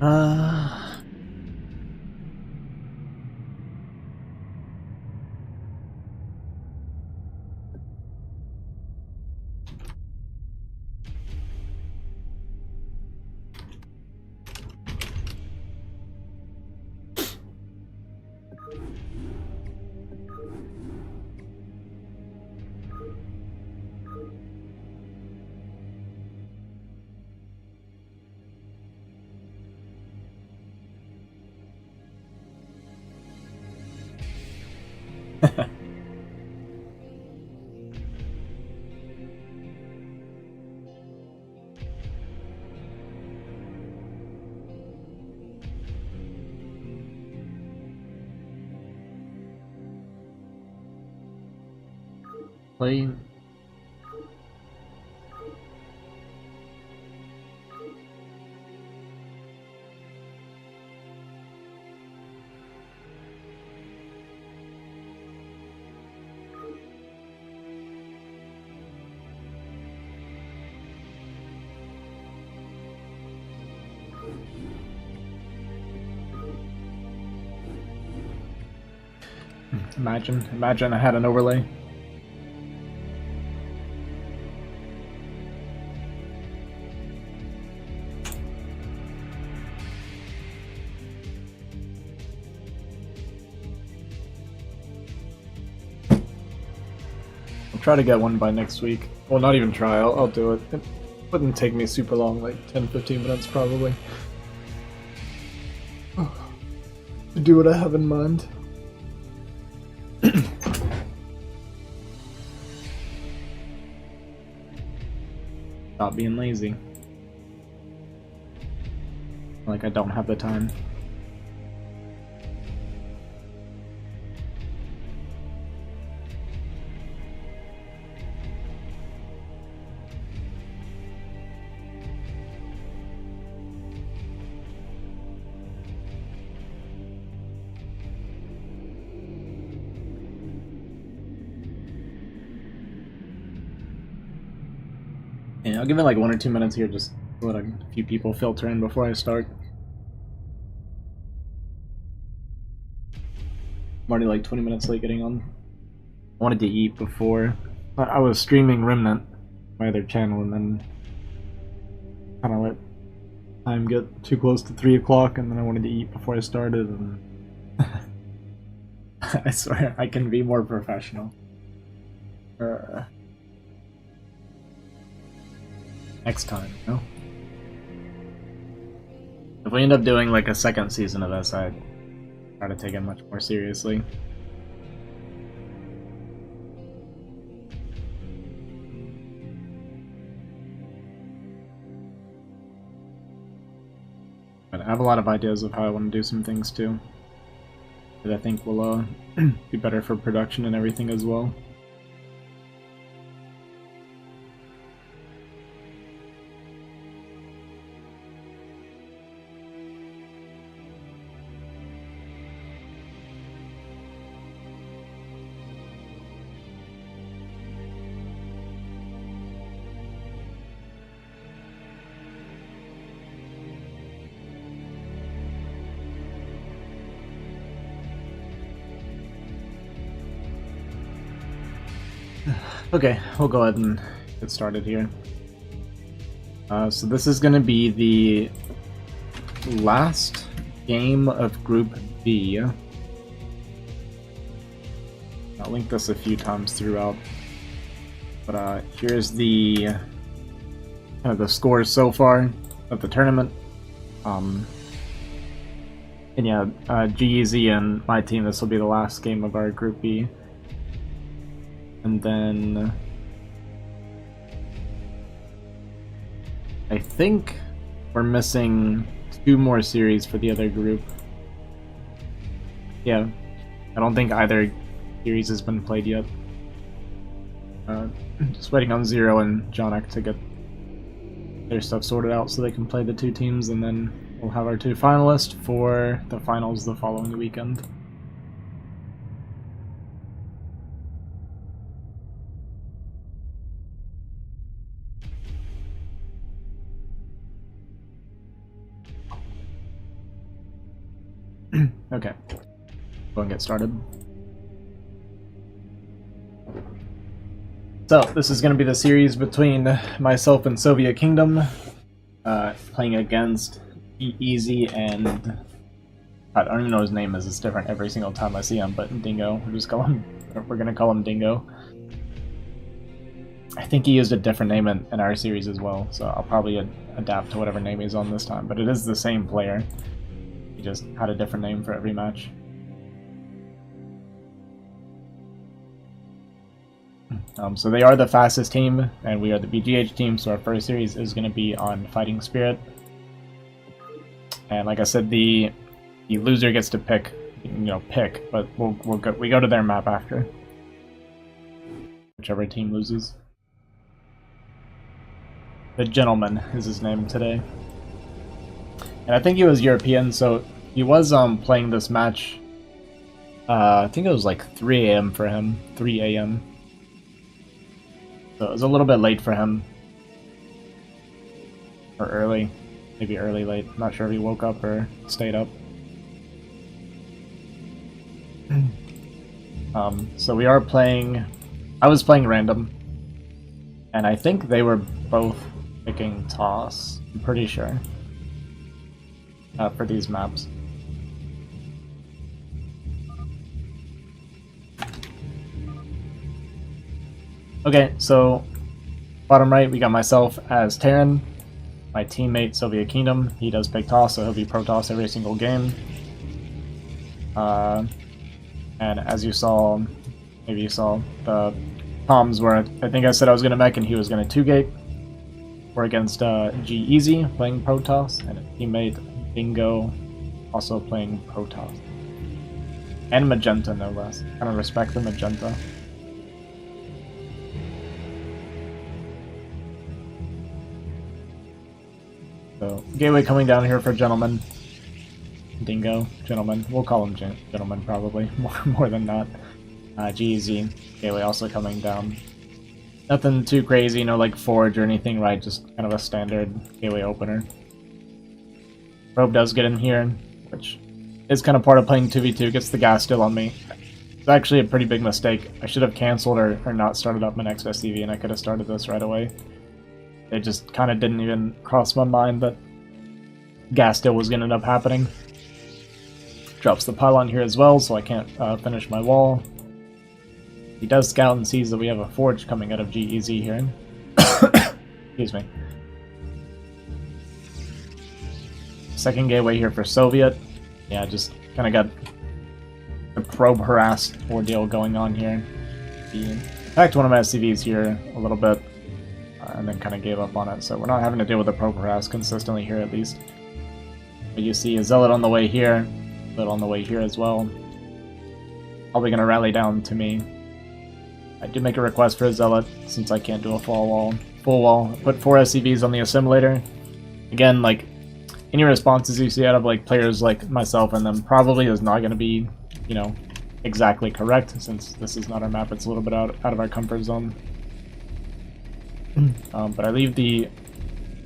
Uh, play. Imagine I had an overlay. I'll try to get one by next week. Well, not even try, I'll do it. It wouldn't take me super long, like 10-15 minutes probably. To do what I have in mind. Not being lazy. Like I don't have the time. Yeah, I'll give it like 1 or 2 minutes here, just let a few people filter in before I start. I'm already like 20 minutes late getting on. I wanted to eat before. I was streaming Remnant, my other channel, and then kind of let time get too close to 3 o'clock, and then I wanted to eat before I started, and I swear I can be more professional. Next time, you know? If we end up doing like a second season of this, I'd try to take it much more seriously. But I have a lot of ideas of how I want to do some things too, that I think will be better for production and everything as well. Okay, we'll go ahead and get started here. So this is going to be the last game of Group B. I'll link this a few times throughout. But here's the the scores so far of the tournament. And yeah, geasy and my team, this will be the last game of our Group B. And then I think we're missing 2 more series for the other group. Yeah, I don't think either series has been played yet. Just waiting on Zero and Jonik to get their stuff sorted out so they can play the 2 teams, and then we'll have our 2 finalists for the finals the following weekend. Okay, go and get started. So, this is going to be the series between myself and Soviet Kingdom, playing against Easy and... I don't even know his name is, it's different every single time I see him, but Dingo, we're gonna call him Dingo. I think he used a different name in our series as well, so I'll probably adapt to whatever name he's on this time, but it is the same player. He just had a different name for every match. So they are the fastest team, and we are the BGH team, so our first series is going to be on Fighting Spirit. And like I said, the loser gets to pick, but we go to their map after. Whichever team loses. The Gentleman is his name today. And I think he was European, so he was playing this match, I think it was like 3 a.m. for him, 3 a.m. So it was a little bit late for him. Or early. Maybe early, late. I'm not sure if he woke up or stayed up. So we are playing... I was playing random. And I think they were both picking toss. I'm pretty sure. For these maps. Okay, so bottom right we got myself as Terran. My teammate Soviet Kingdom, he does pick toss, so he'll be pro toss every single game. And as you saw, maybe you saw, the comms where I think I said I was going to mech and he was going to 2-gate. We're against geasy playing pro toss, and a teammate Dingo also playing pro toss. And Magenta no less. Kind of respect the Magenta. So, gateway coming down here for Gentleman. Dingo, Gentleman. We'll call him Gentleman probably, more than not. Geasy, gateway also coming down. Nothing too crazy, no like forge or anything, right? Just kind of a standard gateway opener. Probe does get in here, which is kind of part of playing 2v2, gets the gas still on me. It's actually a pretty big mistake. I should have cancelled or not started up my next SCV, and I could have started this right away. It just kind of didn't even cross my mind that gas still was going to end up happening. Drops the pylon here as well, so I can't finish my wall. He does scout and sees that we have a forge coming out of geasy here. Excuse me. Second gateway here for Soviet. Yeah, just kind of got the probe harassed ordeal going on here. He attacked one of my SCVs here a little bit, and then kind of gave up on it. So we're not having to deal with the probe harass consistently here, at least. But you see a zealot on the way here, but on the way here as well. Probably going to rally down to me. I do make a request for a zealot, since I can't do a full wall. Put 4 SCVs on the assimilator. Again, like, any responses you see out of like players like myself and them probably is not going to be, exactly correct, since this is not our map. It's a little bit out of our comfort zone. But I leave the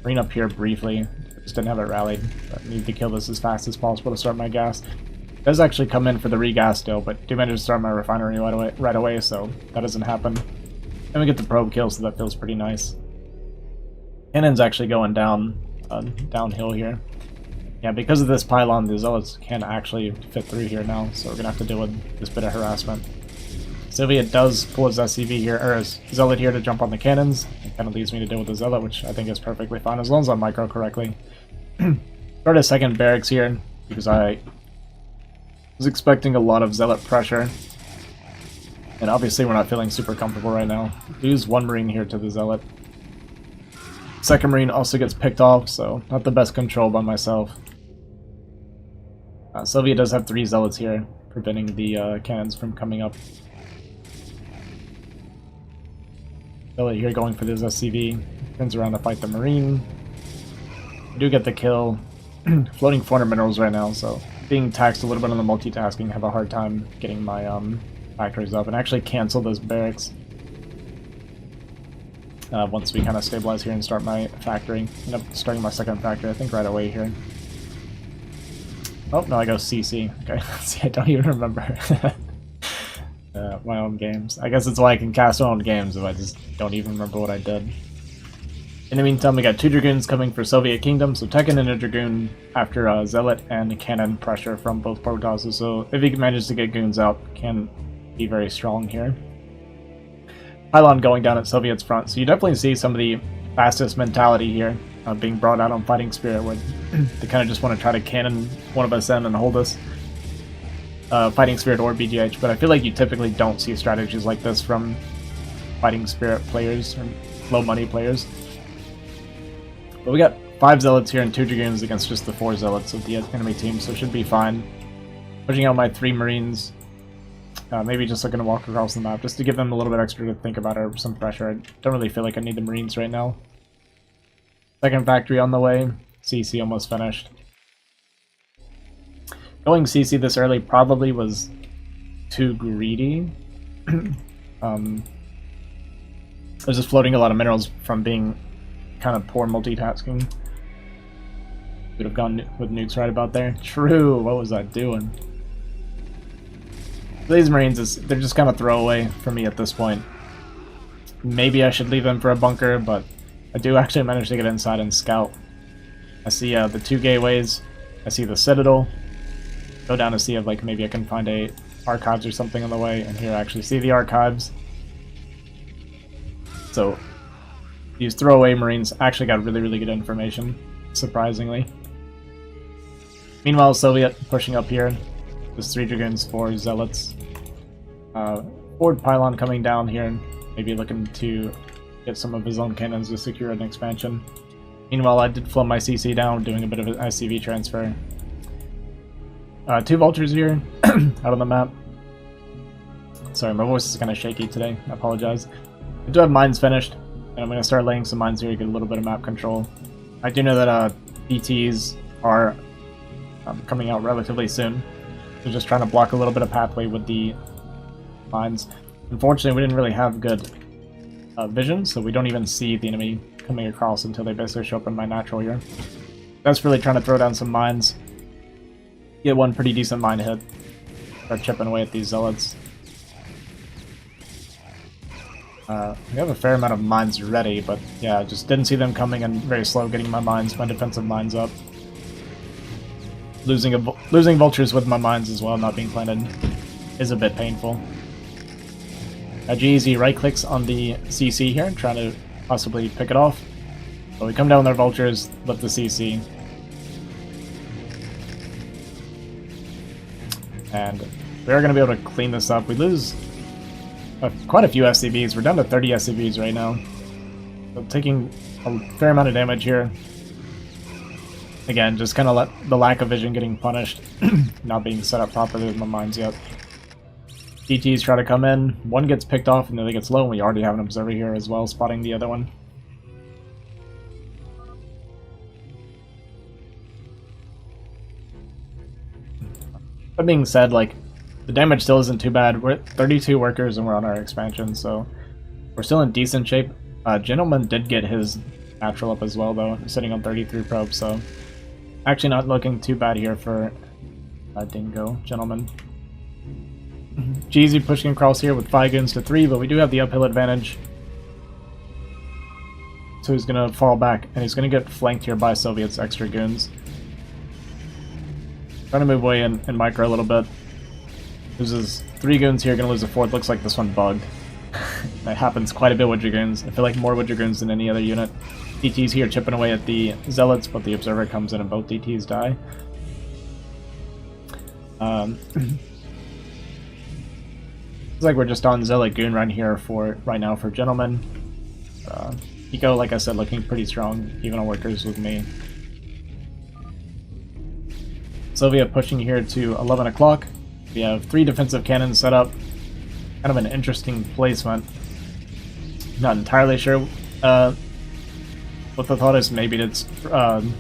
marine up here briefly. Just didn't have it rallied. But I need to kill this as fast as possible to start my gas. It does actually come in for the regas still, but do manage to start my refinery right away, so that doesn't happen. Then we get the probe kill, so that feels pretty nice. Cannon's actually going downhill here. Yeah, because of this pylon, the zealots can't actually fit through here now, so we're gonna have to deal with this bit of harassment. Soviet does pull his SCV here, or his zealot here to jump on the cannons. It kind of leaves me to deal with the zealot, which I think is perfectly fine, as long as I micro correctly. Start a second barracks here, because I was expecting a lot of zealot pressure. And obviously we're not feeling super comfortable right now. Use 1 marine here to the zealot. Second marine also gets picked off, so not the best control by myself. Soviet does have 3 zealots here, preventing the cannons from coming up. Zealot here going for this SCV. Turns around to fight the marine. I do get the kill. Floating 400 minerals right now, so being taxed a little bit on the multitasking, have a hard time getting my factories up, and actually cancel those barracks once we kind of stabilize here and start my factory. End up starting my second factory, I think, right away here. Oh, no, I go CC. Okay, see, I don't even remember my own games. I guess that's why I can cast my own games if I just don't even remember what I did. In the meantime, we got 2 Dragoons coming for Soviet Kingdom, so Tekken and a Dragoon after Zealot and Cannon pressure from both Protosses, so if he manages to get Goons out, can be very strong here. Pylon going down at Soviet's front, so you definitely see some of the fastest mentality here being brought out on Fighting Spirit, where they kind of just want to try to cannon one of us in and hold us. Fighting Spirit or BGH, but I feel like you typically don't see strategies like this from Fighting Spirit players or low money players. But we got 5 Zealots here and 2 Dragoons against just the 4 Zealots of the enemy team, so it should be fine. Pushing out my 3 Marines. Maybe just looking to walk across the map, just to give them a little bit extra to think about or some pressure. I don't really feel like I need the Marines right now. Second factory on the way. CC almost finished. Going CC this early probably was too greedy. I was just floating a lot of minerals from being kind of poor multitasking. Could have gone with nukes right about there. True, what was I doing? These Marines, they're just kind of throwaway for me at this point. Maybe I should leave them for a bunker, but I do actually manage to get inside and scout. I see the 2 gateways. I see the Citadel. Go down to see if like maybe I can find a archives or something on the way, and here I actually see the archives. So these throwaway Marines actually got really good information, surprisingly. Meanwhile, Soviet pushing up here. Just 3 Dragoons, 4 Zealots. Forward Pylon coming down here, and maybe looking to get some of his own cannons to secure an expansion. Meanwhile, I did flow my CC down, doing a bit of an SCV transfer. 2 Vultures here, out on the map. Sorry, my voice is kind of shaky today, I apologize. I do have mines finished, and I'm going to start laying some mines here to get a little bit of map control. I do know that PTs are coming out relatively soon. So just trying to block a little bit of pathway with the mines. Unfortunately, we didn't really have good vision, so we don't even see the enemy coming across until they basically show up in my natural here. That's really trying to throw down some mines. Get one pretty decent mine hit. Start chipping away at these Zealots. We have a fair amount of mines ready, but yeah, just didn't see them coming and very slow getting my defensive mines up. Losing vultures with my mines as well, not being planted, is a bit painful. Geasy right clicks on the CC here, trying to possibly pick it off. But we come down with our vultures, lift the CC. And we are going to be able to clean this up. We lose quite a few SCVs. We're down to 30 SCVs right now. So taking a fair amount of damage here. Again, just kind of the lack of vision getting punished, not being set up properly with my mines yet. DTs try to come in, one gets picked off and the other gets low, and we already have an observer here as well, spotting the other one. That being said, like, the damage still isn't too bad. We're at 32 workers and we're on our expansion, so we're still in decent shape. Gentleman did get his natural up as well, though, sitting on 33 probes, so actually not looking too bad here for Dingo, Gentleman. Geasy pushing across here with 5 goons to 3, but we do have the uphill advantage. So he's going to fall back, and he's going to get flanked here by Soviet's extra goons. Trying to move away and micro a little bit. Loses 3 goons here, going to lose a 4th. Looks like this one bugged. That happens quite a bit with Dragoons. I feel like more with Dragoons than any other unit. DT's here chipping away at the Zealots, but the Observer comes in and both DTs die. Looks like we're just on Zealot Goon right here right now for Gentlemen. Eco, like I said, looking pretty strong, even on workers with me. Soviet pushing here to 11 o'clock. We have 3 defensive cannons set up. Kind of an interesting placement. Not entirely sure what the thought is. Maybe it's kind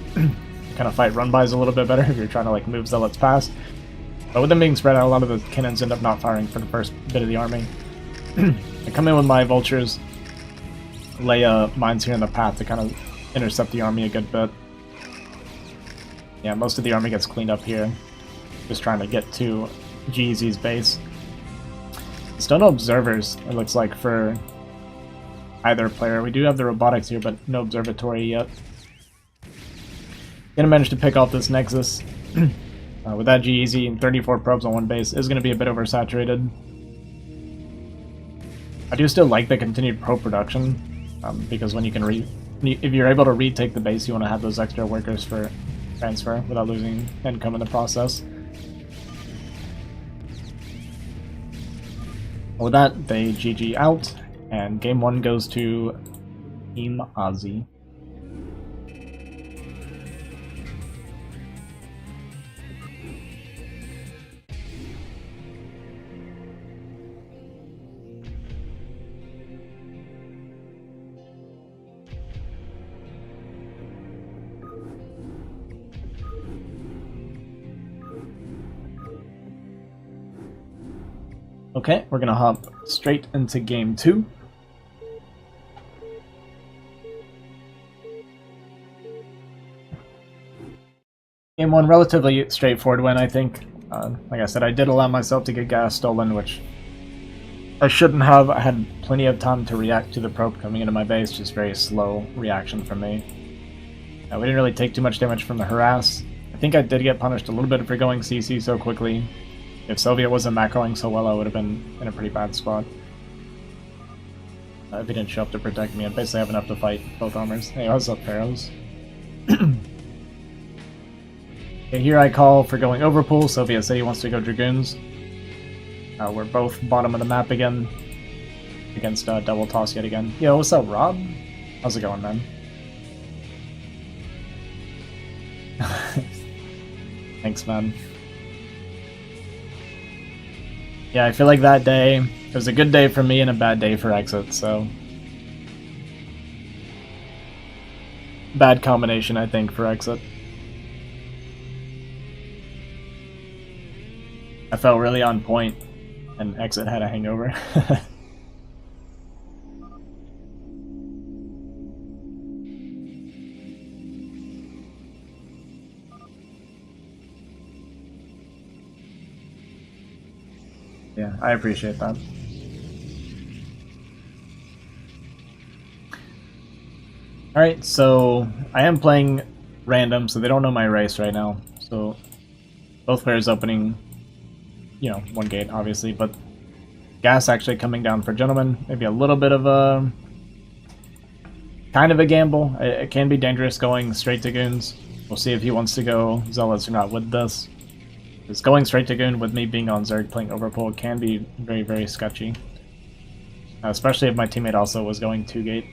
of fight run-bys a little bit better if you're trying to like move Zealots past. But with them being spread out, a lot of the cannons end up not firing for the first bit of the army. I come in with my vultures, lay mines here in the path to kind of intercept the army a good bit. Yeah, most of the army gets cleaned up here. just trying to get to geasy's base. Still no observers, it looks like, for either player. We do have the robotics here, but no observatory yet. Gonna manage to pick off this Nexus. With that geasy and 34 probes on one base is gonna be a bit oversaturated. I do still like the continued probe production, because when you can if you're able to retake the base, you want to have those extra workers for transfer without losing income in the process. With that, they GG out, and game 1 goes to Team Azhi. Okay, we're gonna hop straight into game 2. Game 1, relatively straightforward win, I think. Like I said, I did allow myself to get gas stolen, which I shouldn't have. I had plenty of time to react to the probe coming into my base, just very slow reaction from me. We didn't really take too much damage from the harass. I think I did get punished a little bit for going CC so quickly. If Soviet wasn't macroing so well, I would have been in a pretty bad spot. If he didn't show up to protect me, I'd basically have enough to fight both armors. Hey, what's up, Pharaohs? Okay, here I call for going overpool. Soviet said he wants to go Dragoons. We're both bottom of the map again. Against double toss yet again. Yo, what's up, Rob? How's it going, man? Thanks, man. Yeah, I feel like that day, it was a good day for me and a bad day for Exit, so... Bad combination, I think, for Exit. I felt really on point, and Exit had a hangover. Yeah, I appreciate that. Alright, so I am playing random, so they don't know my race right now. So both players opening, you know, one gate, obviously, but gas actually coming down for Gentleman. Maybe a little bit of a... kind of a gamble. It can be dangerous going straight to Goons. We'll see if he wants to go Zealots or not with this. Because going straight to Goon with me being on Zerg playing Overpull can be very, very sketchy. Especially if my teammate also was going 2-gate.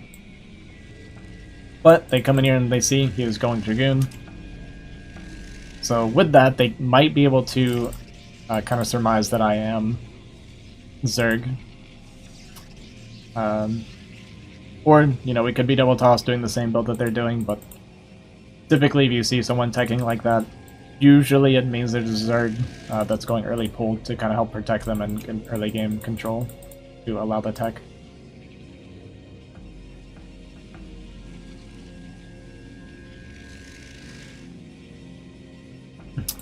But they come in here and they see he was going Dragoon. So with that, they might be able to kind of surmise that I am Zerg. Or, you know, we could be double toss doing the same build that they're doing, but typically if you see someone teching like that, usually it means there's a Zerg that's going early pull to kind of help protect them and early game control to allow the tech.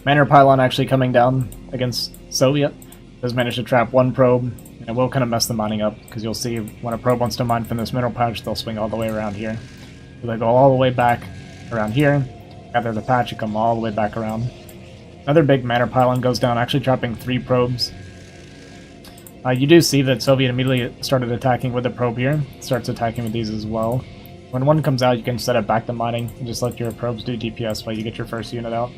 Manor Pylon actually coming down against Soviet has managed to trap one probe, and will kind of mess the mining up, because you'll see when a probe wants to mine from this mineral patch, they'll swing all the way around here. So they go all the way back around here, gather the patch, and come all the way back around. Another big Manor Pylon goes down, actually trapping 3 probes. You do see that Soviet immediately started attacking with the probe here, starts attacking with these as well. When one comes out, you can set it back to mining, and just let your probes do DPS while you get your first unit out.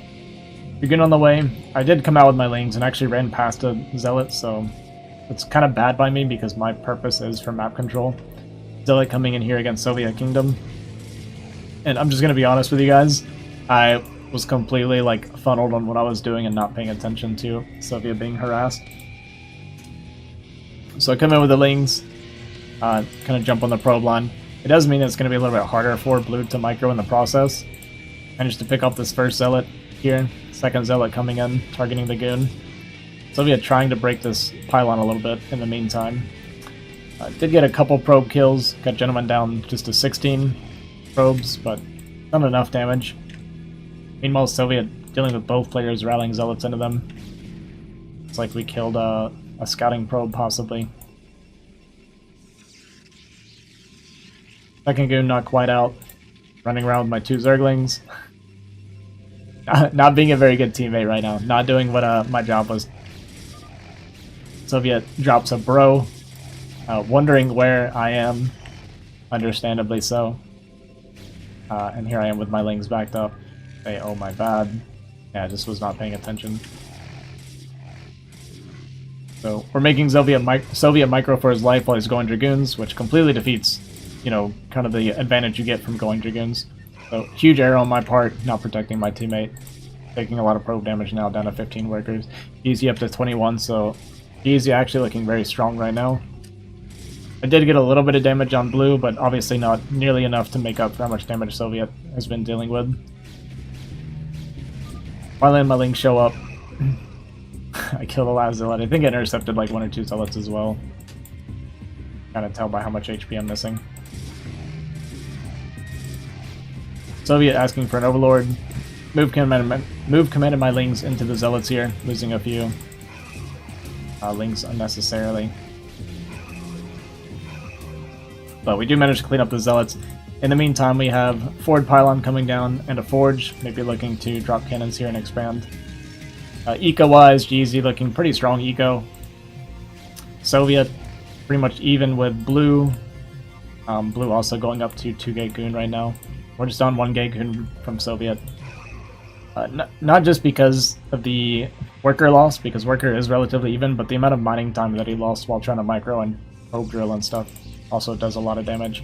You're good on the way. I did come out with my Lings and actually ran past a Zealot, so it's kind of bad by me because my purpose is for map control. Zealot coming in here against Soviet Kingdom. And I'm just going to be honest with you guys, I was completely like funneled on what I was doing and not paying attention to Soviet being harassed. So I come in with the Lings, kind of jump on the probe line. It does mean it's going to be a little bit harder for Blue to micro in the process. Managed to pick up this first Zealot here. Second Zealot coming in, targeting the Goon. Soviet trying to break this pylon a little bit in the meantime. Did get a couple probe kills, got Gentleman down just to 16 probes, but not enough damage. Meanwhile, Soviet dealing with both players rallying zealots into them. It's like we killed a scouting probe, possibly. Second goon not quite out. Running around with my 2 Zerglings. Not being a very good teammate right now. Not doing what my job was. Soviet drops a bro. Wondering where I am. Understandably so. And here I am with my lings backed up. Say, oh my bad. Yeah, I just was not paying attention. So we're making Soviet micro for his life while he's going Dragoons, which completely defeats, you know, kind of the advantage you get from going Dragoons. So huge error on my part, not protecting my teammate. Taking a lot of probe damage now, down to 15 workers. Geasy up to 21, so Geasy actually looking very strong right now. I did get a little bit of damage on blue, but obviously not nearly enough to make up for how much damage Soviet has been dealing with. Finally, my lings show up. I killed the last zealot. I think I intercepted like 1 or 2 zealots as well. Kind of tell by how much HP I'm missing. Soviet asking for an overlord. Move commanded my lings into the zealots here, losing a few lings unnecessarily. But we do manage to clean up the zealots. In the meantime, we have forward pylon coming down and a forge, maybe looking to drop cannons here and expand. Eco-wise, geasy looking pretty strong eco. Soviet pretty much even with blue. Blue also going up to 2 gate goon right now. We're just on 1 gate goon from Soviet. Not just because of the worker loss, because worker is relatively even, but the amount of mining time that he lost while trying to micro and probe drill and stuff also does a lot of damage.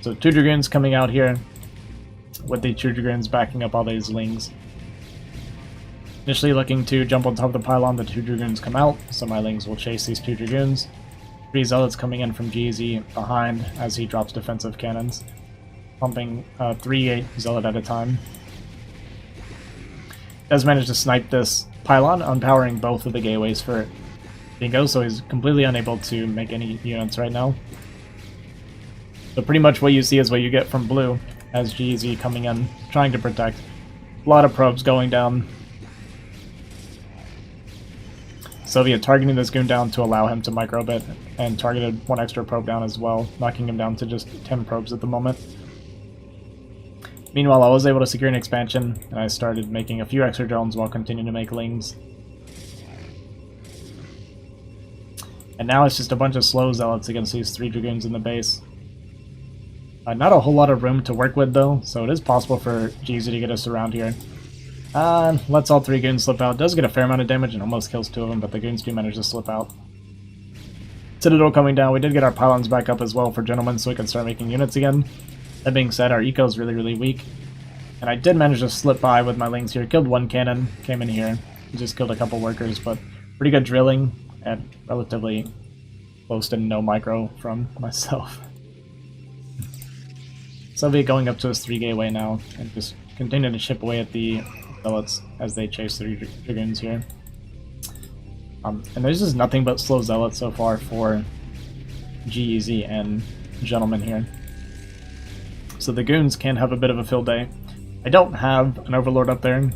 So 2 Dragoons coming out here, with the 2 Dragoons backing up all these lings. Initially looking to jump on top of the pylon, the 2 Dragoons come out, so my lings will chase these 2 Dragoons. 3 Zealots coming in from geasy behind as he drops defensive cannons. Pumping 3 Zealot at a time. Does manage to snipe this pylon, unpowering both of the gateways for Bingo, so he's completely unable to make any units right now. So pretty much what you see is what you get from blue, as geasy coming in, trying to protect. A lot of probes going down. Soviet targeting this goon down to allow him to micro bit, and targeted 1 extra probe down as well, knocking him down to just 10 probes at the moment. Meanwhile, I was able to secure an expansion, and I started making a few extra drones while continuing to make lings. And now it's just a bunch of slow zealots against these 3 dragoons in the base. Not a whole lot of room to work with though, so it is possible for geasy to get us around here. Lets all 3 goons slip out. Does get a fair amount of damage and almost kills 2 of them, but the goons do manage to slip out. Citadel coming down. We did get our pylons back up as well for gentlemen, so we can start making units again. That being said, our eco is really, really weak. And I did manage to slip by with my lings here. Killed 1 cannon, came in here. Just killed a couple workers, but pretty good drilling and relatively close to no micro from myself. Soviet going up to his 3 gateway now, and just continuing to chip away at the zealots as they chase 3 dragoons here. And there's just nothing but slow zealots so far for geasy and gentlemen here. So the goons can have a bit of a field day. I don't have an overlord up there.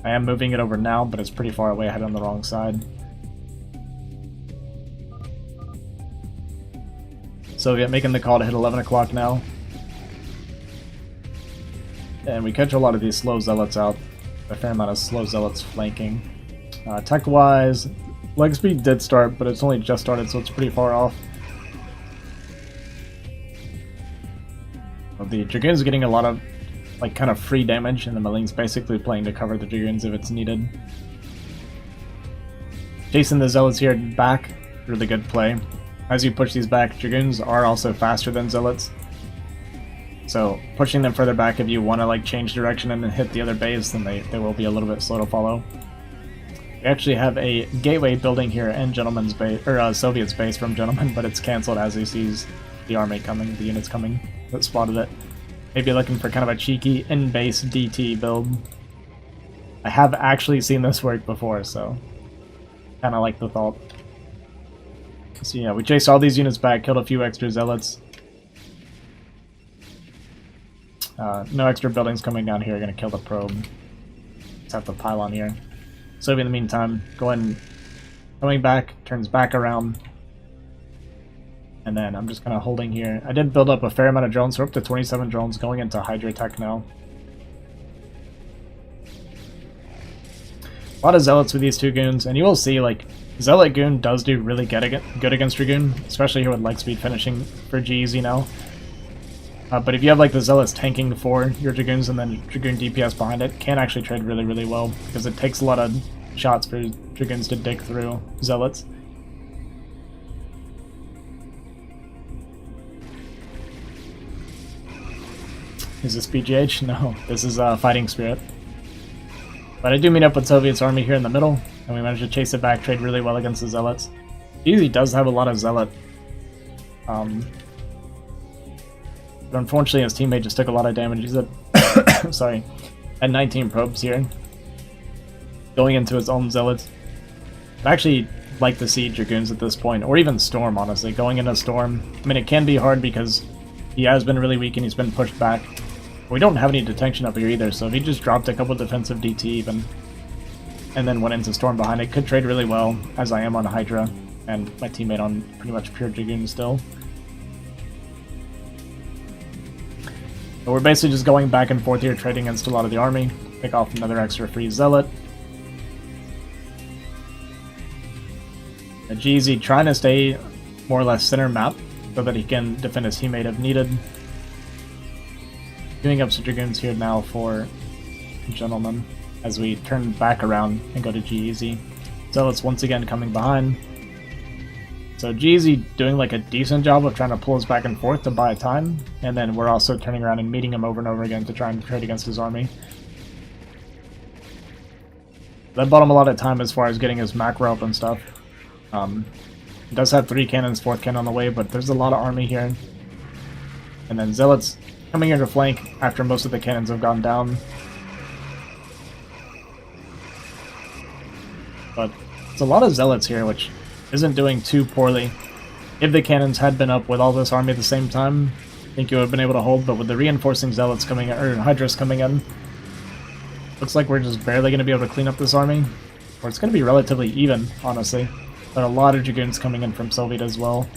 I am moving it over now, but it's pretty far away. I had it on the wrong side. Soviet making the call to hit 11 o'clock now. And we catch a lot of these slow zealots out. A fair amount of slow zealots flanking. Tech-wise, leg speed did start, but it's only just started, so it's pretty far off. The Dragoons are getting a lot of, like, kind of free damage, and the Maling's basically playing to cover the Dragoons if it's needed. Chasing the Zealots here back, really good play. As you push these back, Dragoons are also faster than Zealots. So pushing them further back if you want to like change direction and then hit the other base, then they will be a little bit slow to follow. We actually have a gateway building here in Gentleman's base, or Soviet's base from Gentleman, but it's cancelled as he sees the army coming, the units coming. That spotted it. Maybe looking for kind of a cheeky in-base DT build. I have actually seen this work before, so kind of like the thought. So yeah, we chased all these units back, killed a few extra zealots. No extra buildings coming down here are going to kill the probe. Just have to pile on here. So in the meantime, coming back, turns back around. And then I'm just kind of holding here. I did build up a fair amount of drones, so we're up to 27 drones going into Hydra Tech now. A lot of Zealots with these two goons, and you will see, like, Zealot Goon does do really good against Dragoon, especially here with leg speed finishing for geasy now. But if you have like the Zealots tanking for your Dragoons and then Dragoon DPS behind it, can actually trade really, really well, because it takes a lot of shots for Dragoons to dig through Zealots. Is this BGH? No, this is Fighting Spirit. But I do meet up with Soviet's army here in the middle, and we managed to chase it back, trade really well against the Zealots. Geasy does have a lot of Zealot. But unfortunately his teammate just took a lot of damage. He's at, sorry, at 19 probes here. Going into his own Zealots. I'd actually like to see Dragoons at this point, or even Storm, honestly. Going into Storm, I mean, it can be hard because he has been really weak and he's been pushed back. We don't have any detection up here either, so if he just dropped a couple defensive DT even, and then went into Storm behind it, could trade really well, as I am on Hydra, and my teammate on pretty much pure Dragoon still. But we're basically just going back and forth here, trading against a lot of the army. Pick off another extra free Zealot. geasy trying to stay more or less center map, so that he can defend his teammate if needed. Doing up some Dragoons here now for Gentleman, as we turn back around and go to geasy. Zealots once again coming behind. So geasy doing like a decent job of trying to pull us back and forth to buy time, and then we're also turning around and meeting him over and over again to try and trade against his army. That bought him a lot of time as far as getting his macro up and stuff. He does have 3 cannons, 4th cannon on the way, but there's a lot of army here. And then Zealots coming here to flank after most of the cannons have gone down. But it's a lot of Zealots here, which isn't doing too poorly. If the cannons had been up with all this army at the same time, I think you would have been able to hold, but with the reinforcing Zealots coming in, or Hydras coming in, looks like we're just barely going to be able to clean up this army. Or it's going to be relatively even, honestly. But a lot of Dragoons coming in from Soviet as well.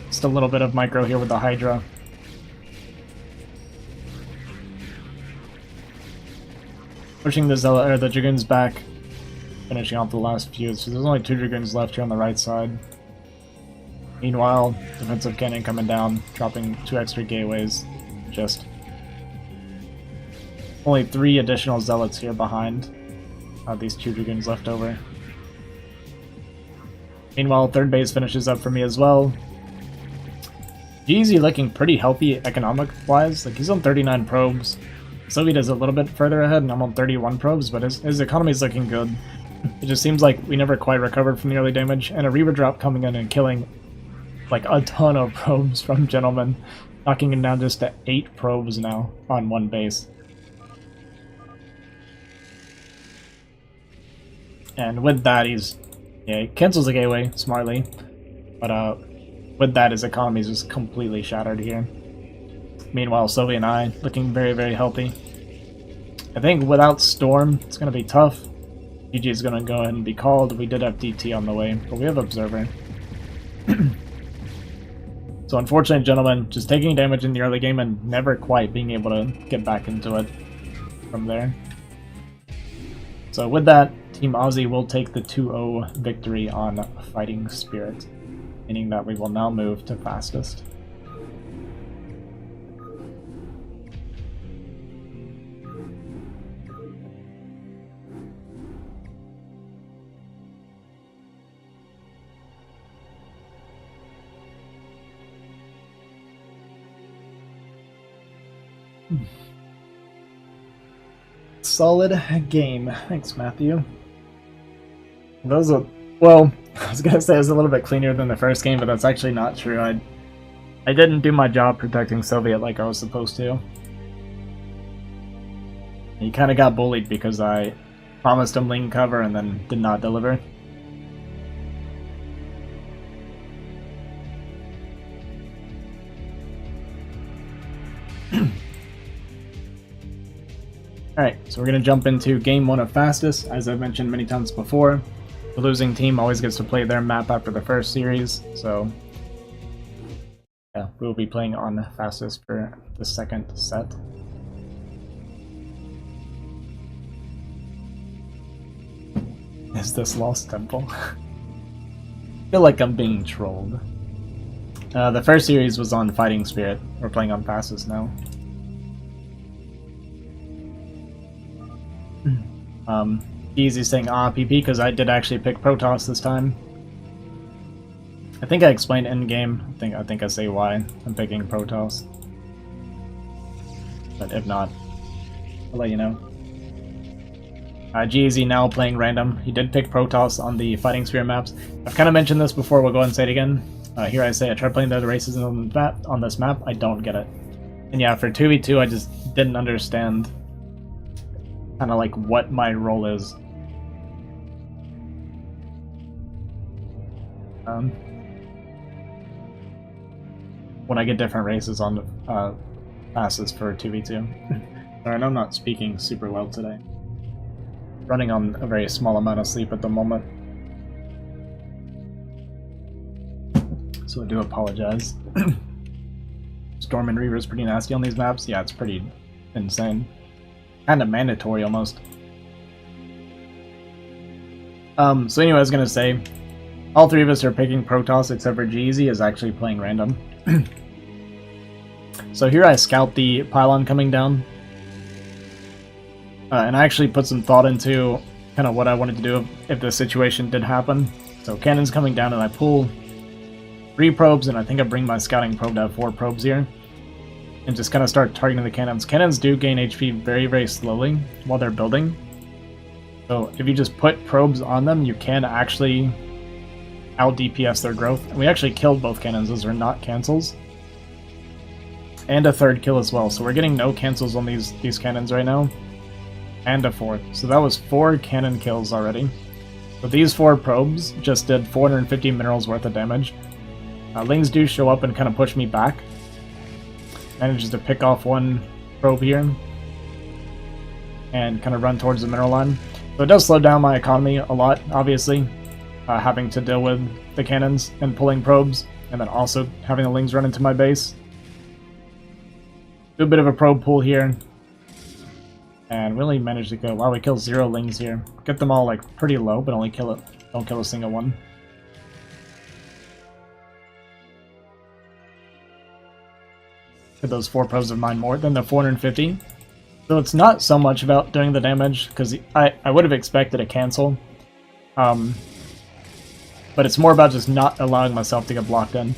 Just a little bit of micro here with the Hydra. Pushing the Zealot, or the Dragoons back. Finishing off the last few. So there's only 2 Dragoons left here on the right side. Meanwhile, defensive cannon coming down, dropping 2 extra gateways. Just only 3 additional Zealots here behind these 2 Dragoons left over. Meanwhile, third base finishes up for me as well. geasy looking pretty healthy economic-wise. Like, he's on 39 probes. Soviet is a little bit further ahead, and I'm on 31 probes, but his economy is looking good. It just seems like we never quite recovered from the early damage, and a Reaver drop coming in and killing like a ton of probes from Gentleman, knocking him down just to 8 probes now on 1 base. And with that, he cancels the gateway smartly, but with that, his economy is just completely shattered here. Meanwhile, Soviet and I looking very, very healthy. I think without Storm, it's going to be tough. GG is going to go ahead and be called. We did have DT on the way, but we have Observer. So unfortunately, Gentlemen, just taking damage in the early game and never quite being able to get back into it from there. So with that, Team Azhi will take the 2-0 victory on Fighting Spirit, meaning that we will now move to Fastest. Solid game. Thanks, Matthew. That was well, I was gonna say it was a little bit cleaner than the first game, but that's actually not true. I didn't do my job protecting Soviet like I was supposed to. He kind of got bullied because I promised him lane cover and then did not deliver. Alright, so we're going to jump into game 1 of Fastest. As I've mentioned many times before, the losing team always gets to play their map after the first series, so yeah, we'll be playing on Fastest for the second set. Is this Lost Temple? I feel like I'm being trolled. The first series was on Fighting Spirit. We're playing on Fastest now. Geasy saying PP because I did actually pick Protoss this time. I think I explained in game. I think I say why I'm picking Protoss. But if not, I'll let you know. Geasy now playing random. He did pick Protoss on the Fighting Spirit maps. I've kind of mentioned this before. We'll go ahead and say it again. Here I say I tried playing the other races on this map. I don't get it. And yeah, for 2v2, I just didn't understand kind of like what my role is. When I get different races on passes for 2v2. Sorry, I'm not speaking super well today. Running on a very small amount of sleep at the moment. So I do apologize. Storm and Reaver is pretty nasty on these maps. Yeah, it's pretty insane. Kind of mandatory almost. So anyway, I was gonna say, all three of us are picking Protoss except for Geasy is actually playing random. So here I scout the pylon coming down. And I actually put some thought into kind of what I wanted to do if the situation did happen. So cannons coming down and I pull 3 probes and I think I bring my scouting probe to have 4 probes here. And just kind of start targeting the cannons. Cannons do gain HP very, very slowly while they're building. So if you just put probes on them, you can actually out DPS their growth. And we actually killed both cannons. Those are not cancels. And a 3rd kill as well. So we're getting no cancels on these cannons right now. And a 4th. So that was 4 cannon kills already. So these 4 probes just did 450 minerals worth of damage. Lings do show up and kind of push me back. Manages to pick off 1 probe here. And kind of run towards the mineral line. So it does slow down my economy a lot, obviously. Having to deal with the cannons and pulling probes. And then also having the Lings run into my base. Do a bit of a probe pull here. And really managed to kill. Wow, we killed 0 Lings here. Get them all like pretty low, but only kill it. Don't kill a single one. Hit those 4 probes of mine more than the 450. So it's not so much about doing the damage, because I would have expected a cancel. But it's more about just not allowing myself to get blocked in.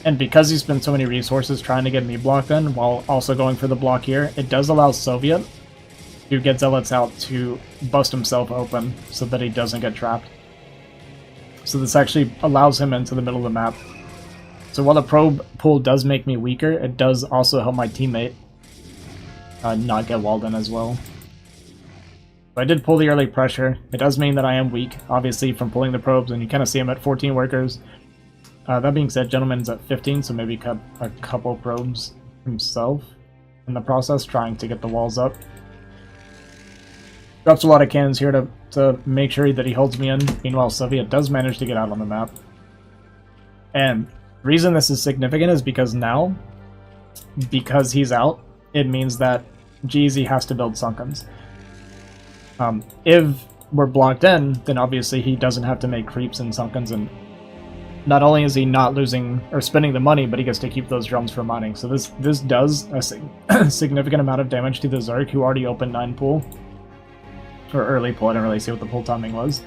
And because he spent so many resources trying to get me blocked in, while also going for the block here, it does allow Soviet to get Zealots out to bust himself open so that he doesn't get trapped. So this actually allows him into the middle of the map. So while the probe pull does make me weaker, it does also help my teammate not get walled in as well. But I did pull the early pressure. It does mean that I am weak, obviously, from pulling the probes, and you kind of see him at 14 workers. That being said, Gentleman's at 15, so maybe cut a couple probes himself in the process, trying to get the walls up. Drops a lot of cannons here to make sure that he holds me in. Meanwhile, Soviet does manage to get out on the map. And the reason this is significant is because now, because he's out, it means that Geasy has to build Sunkens. If we're blocked in, then obviously he doesn't have to make creeps and Sunkens, and not only is he not losing or spending the money, but he gets to keep those drums for mining. So this does a significant amount of damage to the Zerg, who already opened 9 pool. Or early pull, I didn't really see what the pull timing was.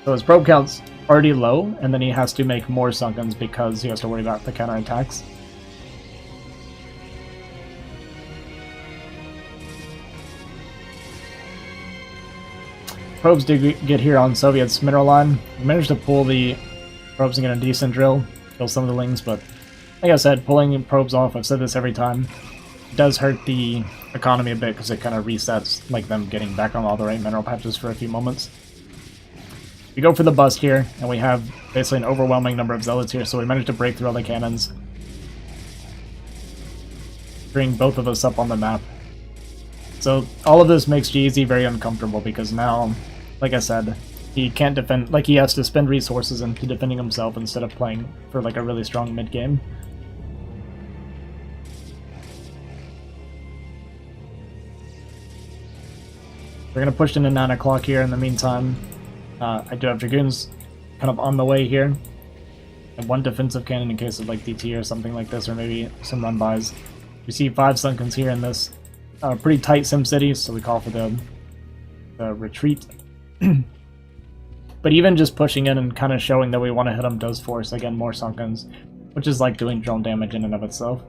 So his probe count's already low, and then he has to make more Sunkens because he has to worry about the counterattacks. Probes do get here on Soviet's mineral line. We managed to pull the probes and get a decent drill, kill some of the Lings, but like I said, pulling probes off, I've said this every time, does hurt the economy a bit because it kind of resets like them getting back on all the right mineral patches for a few moments. We go for the bust here, and we have basically an overwhelming number of Zealots here, so we managed to break through all the cannons. Bring both of us up on the map. So all of this makes geasy very uncomfortable because now, like I said, he can't defend, like he has to spend resources into defending himself instead of playing for like a really strong mid game. We're gonna push into 9 o'clock here in the meantime. I do have Dragoons kind of on the way here. And one defensive cannon in case of like DT or something like this, or maybe some run-bys. We see 5 Sunkens here in this pretty tight Sim City, so we call for the retreat. But even just pushing in and kind of showing that we want to hit them does force, again, more Sunkens, which is like doing drone damage in and of itself.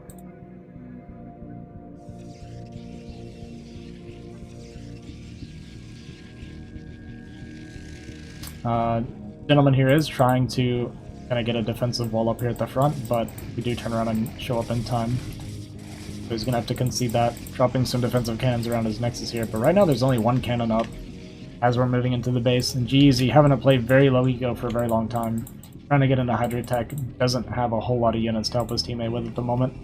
Gentleman here is trying to kind of get a defensive wall up here at the front, but we do turn around and show up in time. So he's going to have to concede that, dropping some defensive cannons around his nexus here. But right now there's only 1 cannon up as we're moving into the base. And geasy, having to play very low eco for a very long time, trying to get into Hydra Tech, doesn't have a whole lot of units to help his teammate with at the moment.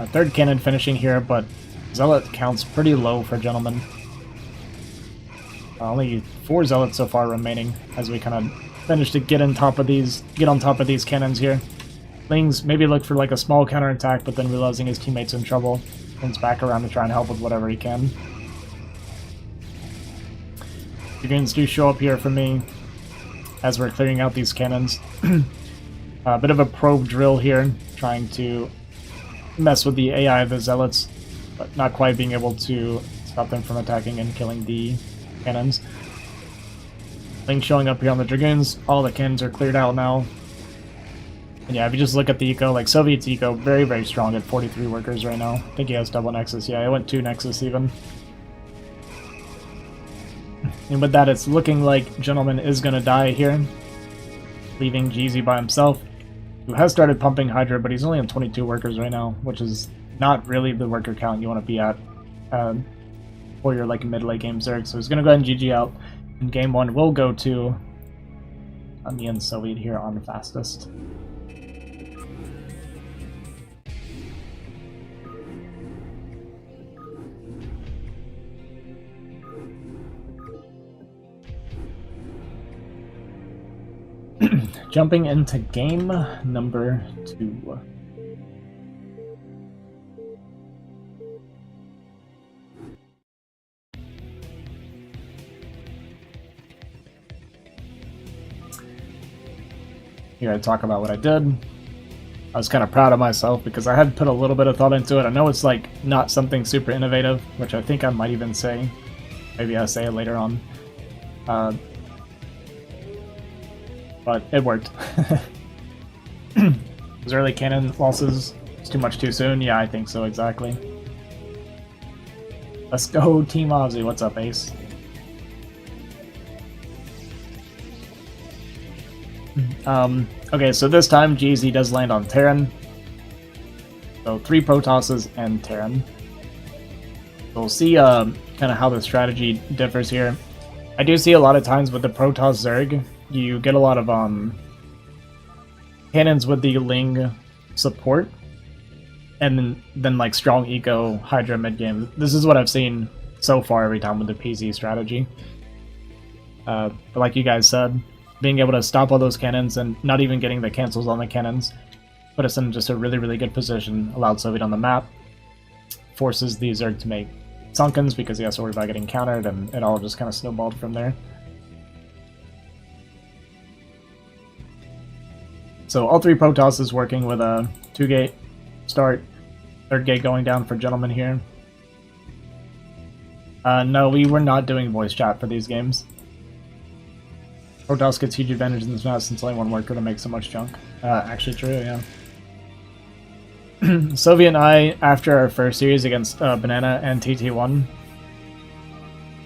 A 3rd cannon finishing here, but Zealot counts pretty low for Gentleman. Only 4 Zealots so far remaining as we kind of finish to get on top of these cannons here. Lings maybe look for like a small counterattack, but then realizing his teammate's in trouble, comes back around to try and help with whatever he can. Dragoons do show up here for me as we're clearing out these cannons. A bit of a probe drill here, trying to mess with the AI of the Zealots, but not quite being able to stop them from attacking and killing the cannons. Things showing up here on the Dragoons. All the cannons are cleared out now. And yeah, if you just look at the eco, like Soviet's eco, very, very strong at 43 workers right now. I think he has double Nexus. Yeah, it went 2 Nexus even. And with that, it's looking like Gentleman is going to die here, leaving geasy by himself, who has started pumping Hydra, but he's only on 22 workers right now, which is not really the worker count you want to be at for your like mid-late game Zerg. So he's going to go ahead and GG out. In game 1, we'll go to me and Soviet here on the fastest. Jumping into game number 2. Here I talk about what I did. I was kind of proud of myself because I had put a little bit of thought into it. I know it's like not something super innovative, which I think I might even say. Maybe I'll say it later on. But it worked. Was early cannon losses too much too soon? Yeah, I think so, exactly. Let's go, Team Azhi. What's up, Ace? Okay, so this time geasy does land on Terran. So 3 Protosses and Terran. So we'll see kind of how the strategy differs here. I do see a lot of times with the Protoss Zerg, you get a lot of cannons with the Ling support, and then like strong eco Hydra mid game. This is what I've seen so far every time with the PZ strategy. But like you guys said, being able to stop all those cannons and not even getting the cancels on the cannons put us in just a really, really good position, allowed Soviet on the map, forces the Zerg to make Sunkens because he has to worry about getting countered, and it all just kind of snowballed from there. So all 3 Protosses working with a 2-gate start, 3rd gate going down for Gentleman here. No, we were not doing voice chat for these games. Protoss gets huge advantage in this match since only 1 worker to make so much junk. Actually true, yeah. Soviet and I, after our first series against Banana and TT1,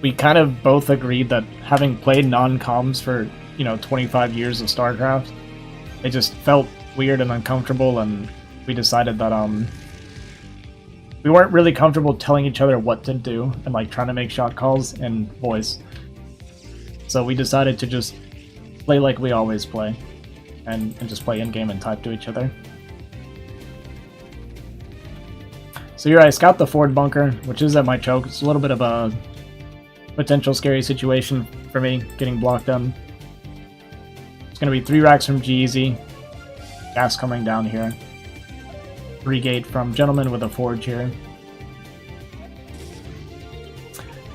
we kind of both agreed that having played non-coms for, 25 years of StarCraft, it just felt weird and uncomfortable, and we decided that we weren't really comfortable telling each other what to do and like trying to make shot calls in voice. So we decided to just play like we always play. and just play in-game and type to each other. So here I scout the forward bunker, which is at my choke. It's a little bit of a potential scary situation for me, getting blocked in. It's going to be 3 racks from geasy. Gas coming down here. 3 gate from Gentleman with a forge here.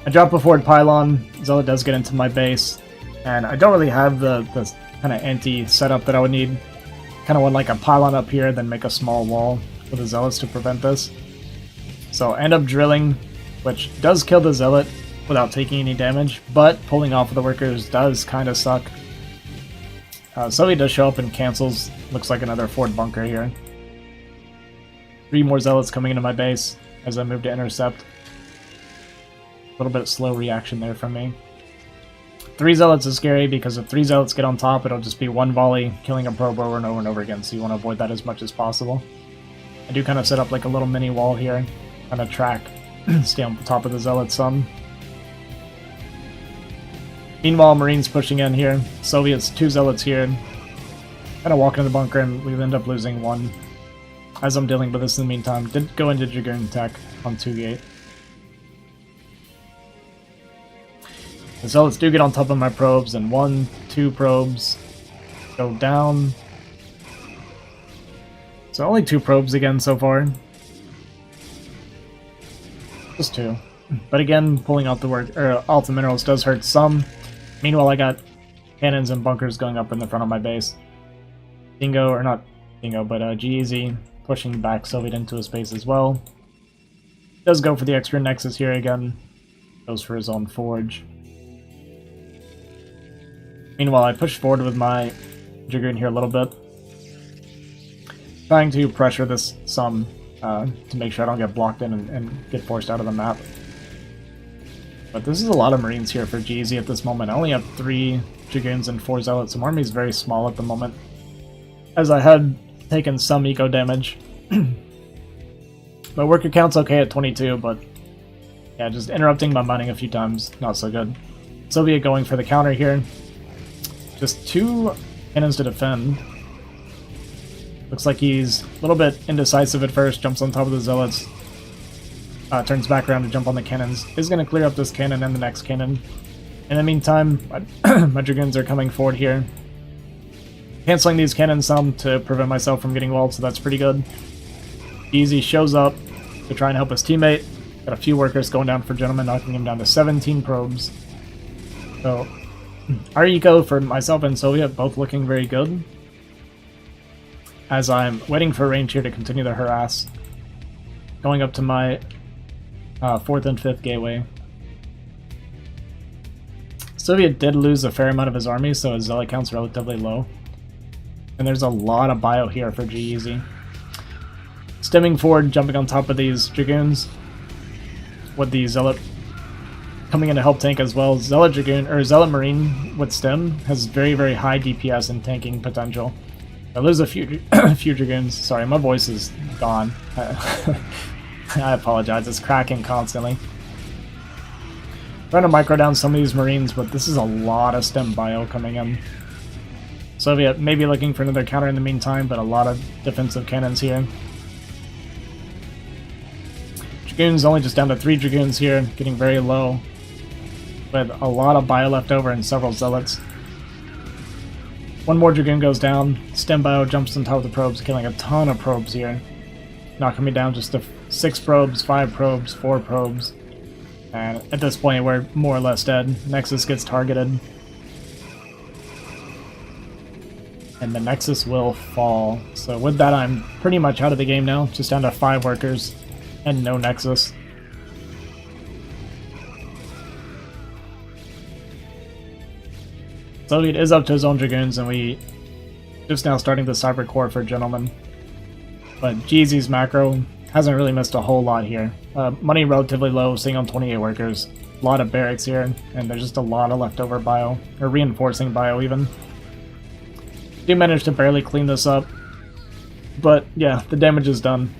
I drop a forward pylon. Zealot does get into my base. And I don't really have the kind of anti-setup that I would need. Kind of want like a pylon up here, then make a small wall for the Zealots to prevent this. So I end up drilling, which does kill the Zealot without taking any damage, but pulling off of the workers does kind of suck. Soviet does show up and cancels. Looks like another forward bunker here. 3 more Zealots coming into my base as I move to intercept. A little bit slow reaction there from me. 3 Zealots is scary because if 3 Zealots get on top, it'll just be 1 volley, killing a probe over and over again, so you want to avoid that as much as possible. I do kind of set up like a little mini wall here, kind of track, stay on top of the Zealots some. Meanwhile, Marines pushing in here. Soviets, 2 Zealots here. Kind of walking in the bunker, and we end up losing 1. As I'm dealing with this in the meantime, did go into Dragoon tech on 2 gate. The Zealots do get on top of my probes, and 1, 2 probes go down. So only 2 probes again so far. Just 2. But again, pulling out the Alpha Minerals does hurt some. Meanwhile, I got cannons and bunkers going up in the front of my base. Dingo, or not Dingo, but geasy pushing back Soviet into his base as well. Does go for the extra Nexus here again. Goes for his own forge. Meanwhile, I push forward with my Dragoon here a little bit. Trying to pressure this some to make sure I don't get blocked in and get forced out of the map. But this is a lot of Marines here for geasy at this moment. I only have 3 Dragoons and 4 Zealots, so my army is very small at the moment. As I had taken some eco damage. My worker count's okay at 22, but yeah, just interrupting my mining a few times, not so good. Soviet going for the counter here. Just 2 cannons to defend. Looks like he's a little bit indecisive at first, jumps on top of the Zealots. Turns back around to jump on the cannons. Is going to clear up this cannon and the next cannon. In the meantime, my Dragoons are coming forward here. Canceling these cannons some to prevent myself from getting walled, so that's pretty good. Geasy shows up to try and help his teammate. Got a few workers going down for Gentleman, knocking him down to 17 probes. So, our eco for myself and Soviet both looking very good. As I'm waiting for range here to continue the harass. Going up to my 4th and 5th gateway. Soviet did lose a fair amount of his army, so his Zealot count's relatively low. And there's a lot of bio here for geasy. Stemming forward, jumping on top of these Dragoons. With the Zealot coming in to help tank as well. Zealot Dragoon, or Zealot Marine with stem has very, very high DPS and tanking potential. I lose a few Dragoons. Sorry, my voice is gone. I apologize, it's cracking constantly. Trying to micro down some of these Marines, but this is a lot of stem bio coming in. Soviet maybe looking for another counter in the meantime, but a lot of defensive cannons here. Dragoons only just down to 3 Dragoons here, getting very low. With a lot of bio left over and several Zealots. 1 more Dragoon goes down. Stem bio jumps on top of the probes, killing a ton of probes here. Knocking me down just to 6 probes, 5 probes, 4 probes. And at this point we're more or less dead. Nexus gets targeted. And the Nexus will fall. So with that I'm pretty much out of the game now. Just down to 5 workers and no Nexus. Soviet is up to his own Dragoons, and we just now starting the Cyber Core for Gentleman. But geasy's macro hasn't really missed a whole lot here. Money relatively low, sitting on 28 workers. A lot of barracks here, and there's just a lot of leftover bio, or reinforcing bio even. Do manage to barely clean this up, but yeah, the damage is done.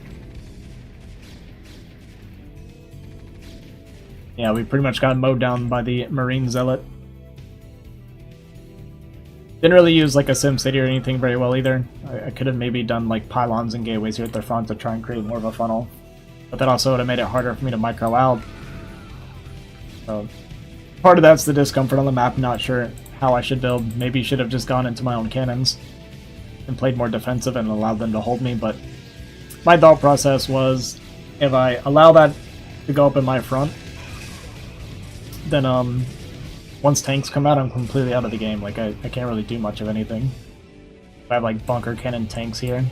Yeah, we pretty much got mowed down by the Marine Zealot. Didn't really use like a SimCity or anything very well either. I could have maybe done like pylons and gateways here at the front to try and create more of a funnel. But that also would have made it harder for me to micro out. So part of that's the discomfort on the map, not sure how I should build. Maybe should have just gone into my own cannons and played more defensive and allowed them to hold me, but my thought process was if I allow that to go up in my front, then once tanks come out, I'm completely out of the game. Like, I can't really do much of anything. If I have, like, bunker cannon tanks here,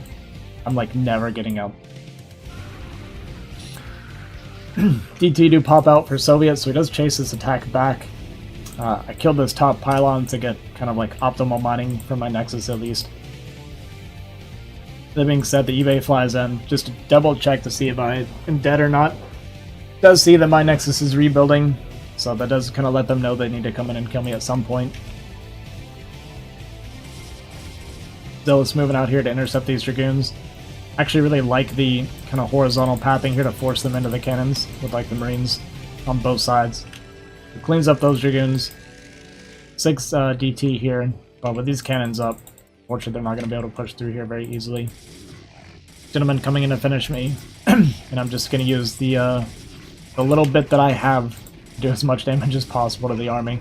I'm, like, never getting out. DT do pop out for Soviet, so he does chase this attack back. I killed this top pylon to get kind of, like, optimal mining for my Nexus, at least. That being said, the eBay flies in, just to double check to see if I am dead or not. Does see that my Nexus is rebuilding, so that does kind of let them know they need to come in and kill me at some point. Zealous moving out here to intercept these Dragoons. Actually really like the kind of horizontal pathing here to force them into the cannons with like the Marines on both sides. It cleans up those Dragoons. 6 DT here, but with these cannons up, fortunately they're not going to be able to push through here very easily. Gentleman coming in to finish me, and I'm just going to use the little bit that I have to do as much damage as possible to the army.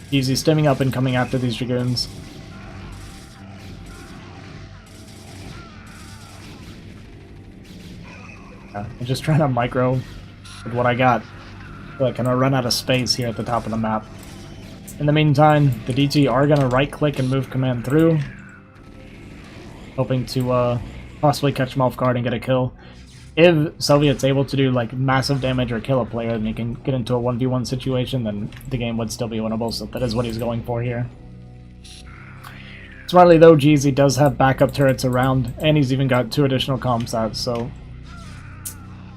Easy stemming up and coming after these Dragoons. Yeah, I'm just trying to micro with what I got. I feel like I'm gonna run out of space here at the top of the map. In the meantime, the DT are gonna right click and move command through, hoping to possibly catch him off guard and get a kill. If Soviet's able to do like massive damage or kill a player, then he can get into a 1v1 situation, then the game would still be winnable, so that is what he's going for here. Smartly though, geasy does have backup turrets around, and he's even got 2 additional comsats, so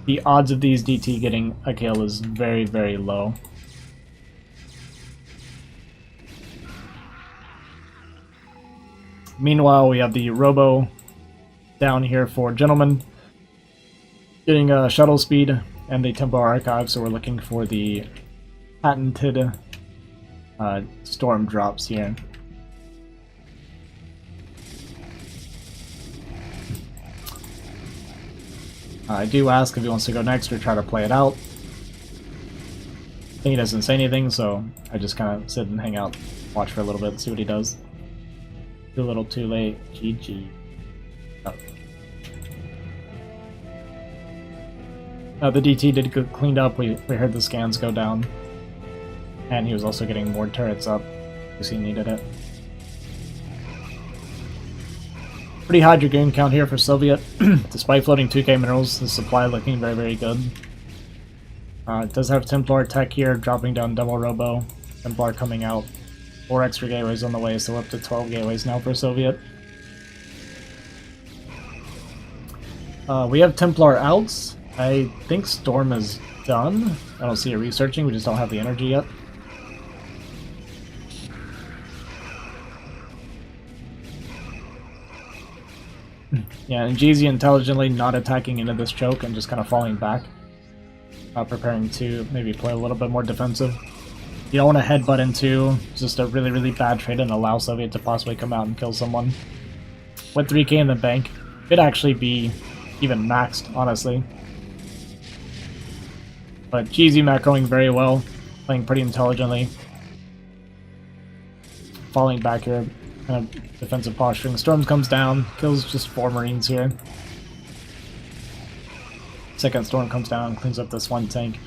the odds of these DT getting a kill is very, very low. Meanwhile, we have the Robo down here for Gentleman, getting shuttle speed and the Templar Archive, so we're looking for the patented storm drops here. I do ask if he wants to go next or try to play it out. I think he doesn't say anything, so I just kind of sit and hang out, watch for a little bit, see what he does. Too little, too late. GG. Oh. The DT did get cleaned up. We heard the scans go down. And he was also getting more turrets up because he needed it. Pretty high Dragoon count here for Soviet. Despite floating 2k minerals, the supply looking very, very good. It does have Templar tech here, dropping down double Robo. Templar coming out. 4 extra gateways on the way, so we're up to 12 gateways now for Soviet. We have Templar outs. I think Storm is done. I don't see it researching, we just don't have the energy yet. Yeah, and geasy intelligently not attacking into this choke and just kind of falling back. Preparing to maybe play a little bit more defensive. You don't want to headbutt into just a really, really bad trade and allow Soviet to possibly come out and kill someone. With 3k in the bank, could actually be even maxed, honestly. But geasy macroing very well, playing pretty intelligently. Falling back here, kind of defensive posturing. Storm comes down, kills just 4 Marines here. Second Storm comes down, cleans up this one tank.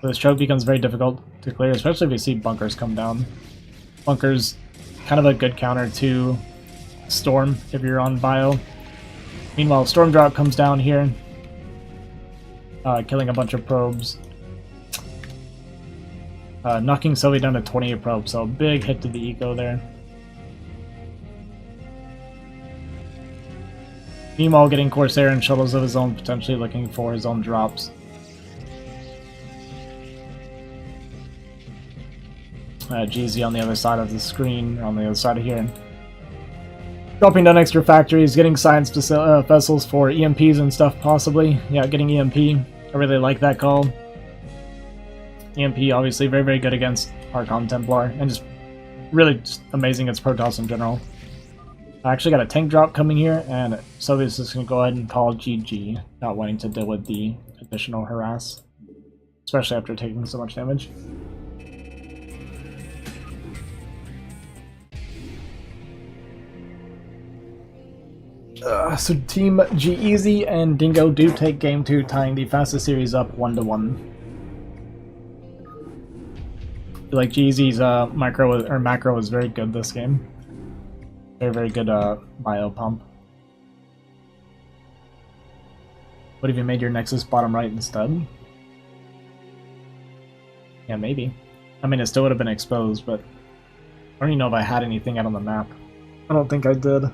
So this choke becomes very difficult to clear, especially if you see bunkers come down. Bunkers, kind of a good counter to Storm if you're on bio. Meanwhile, Storm Drop comes down here, killing a bunch of probes. Knocking Soviet down to 28 probes, so a big hit to the eco there. Meanwhile, getting Corsair and shuttles of his own, potentially looking for his own drops. geasy on the other side of the screen, on the other side of here. Dropping down extra factories, getting science vessels for EMPs and stuff, possibly. Yeah, getting EMP. I really like that call. EMP obviously very, very good against Archon Templar, and just really just amazing against Protoss in general. I actually got a tank drop coming here, and Soviet's just going to go ahead and call GG, not wanting to deal with the additional harass, especially after taking so much damage. So Team geasy and Dingo do take game 2, tying the fastest series up 1-1. I feel like geasy's macro was very good this game. Very, very good bio pump. What if you made your Nexus bottom right instead? Yeah, maybe. I mean, it still would have been exposed, but I don't even know if I had anything out on the map. I don't think I did.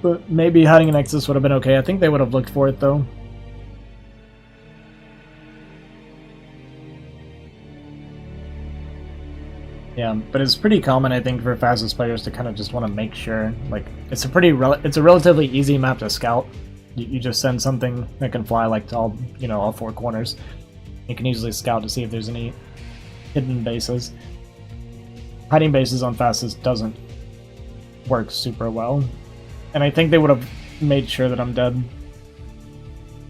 But maybe hiding an Nexus would have been okay. I think they would have looked for it, though. Yeah, but it's pretty common, I think, for fastest players to kind of just want to make sure. Like, it's a relatively easy map to scout. You just send something that can fly like to all 4 corners. You can easily scout to see if there's any hidden bases. Hiding bases on fastest doesn't work super well, and I think they would have made sure that I'm dead.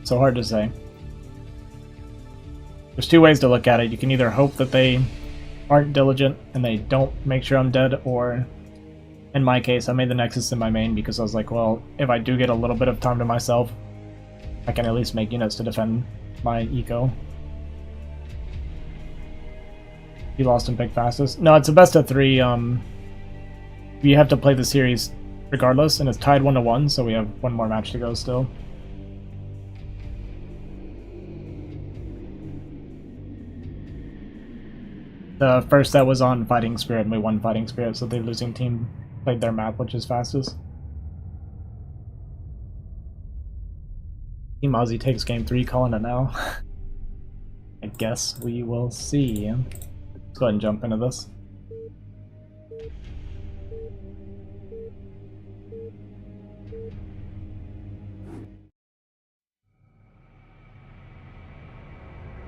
So hard to say. There's 2 ways to look at it. You can either hope that they aren't diligent and they don't make sure I'm dead, or in my case, I made the Nexus in my main because I was like, well, if I do get a little bit of time to myself, I can at least make units to defend my eco. You lost and picked fastest? No, it's a best of 3. You have to play the series regardless, and it's tied 1-1, so we have 1 more match to go still. The first set was on Fighting Spirit, and we won Fighting Spirit, so the losing team played their map, which is fastest. Team Azhi takes game 3, calling it now. I guess we will see. Let's go ahead and jump into this.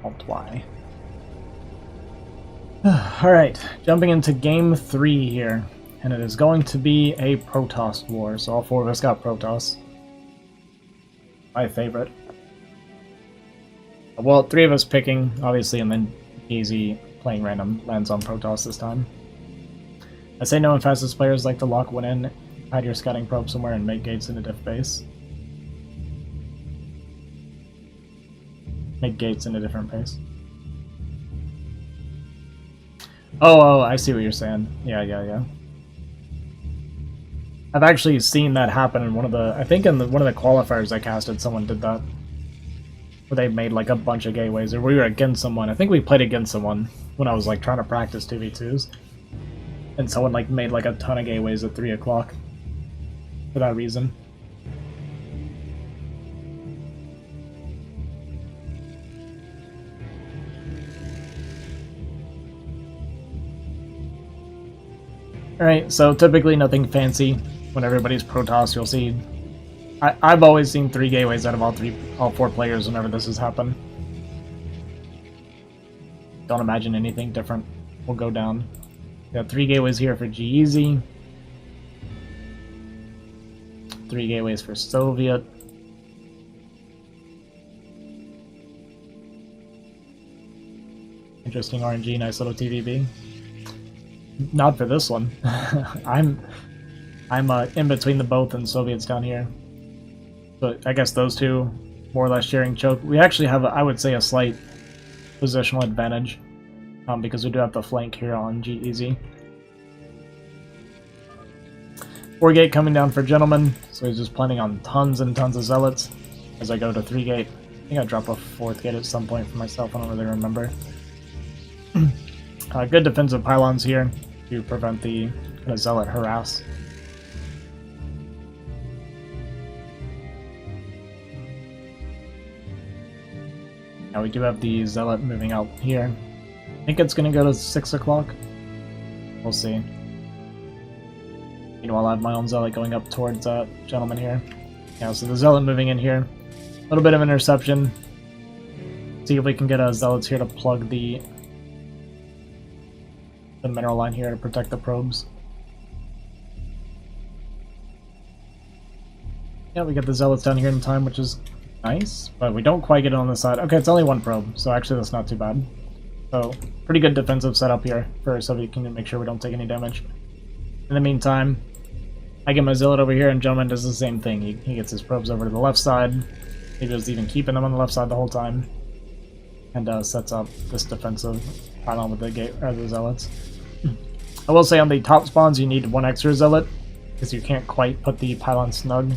Alt-Y. Alright, jumping into game 3 here, and it is going to be a Protoss war, so all 4 of us got Protoss. My favorite. Well, 3 of us picking, obviously, and then geasy playing random lands on Protoss this time. I say no, and fastest players like to lock one in, hide your scouting probe somewhere, and make gates in a diff base. Make gates in a different base. Oh, I see what you're saying. Yeah. I've actually seen that happen in one of the... I think in one of the qualifiers I casted, someone did that. Where they made like a bunch of gateways, or we were against someone. I think we played against someone when I was like trying to practice 2v2s. And someone like made like a ton of gateways at 3 o'clock. For that reason. Alright, so typically nothing fancy. When everybody's Protoss, you'll see... I've always seen 3 gateways out of all 4 players whenever this has happened. Don't imagine anything different will go down. We got 3 gateways here for geasy. 3 gateways for Soviet. Interesting RNG, nice little TVB. Not for this one. I'm in between the both and Soviets down here. But I guess those 2 more or less sharing choke. We actually have, I would say, a slight positional advantage because we do have the flank here on geasy. 4 gate coming down for Gentleman, so he's just planning on tons and tons of zealots as I go to 3 gate. I think I drop a 4th gate at some point for myself, I don't really remember. Good defensive pylons here to prevent the kind of zealot harass. Now we do have the zealot moving out here. I think it's going to go to 6 o'clock. We'll see. Meanwhile, I have my own zealot going up towards gentleman here. Yeah, so the zealot moving in here. A little bit of interception. See if we can get zealots here to plug the mineral line here to protect the probes. Yeah, we get the zealots down here in time, which is nice, but we don't quite get it on the side. Okay, it's only one probe, so actually that's not too bad. So, pretty good defensive setup here for Soviet Kingdom to make sure we don't take any damage. In the meantime, I get my zealot over here, and gentleman does the same thing. He gets his probes over to the left side. He just even keeping them on the left side the whole time, and sets up this defensive pylon with the zealots. I will say on the top spawns you need one extra zealot, because you can't quite put the pylon snug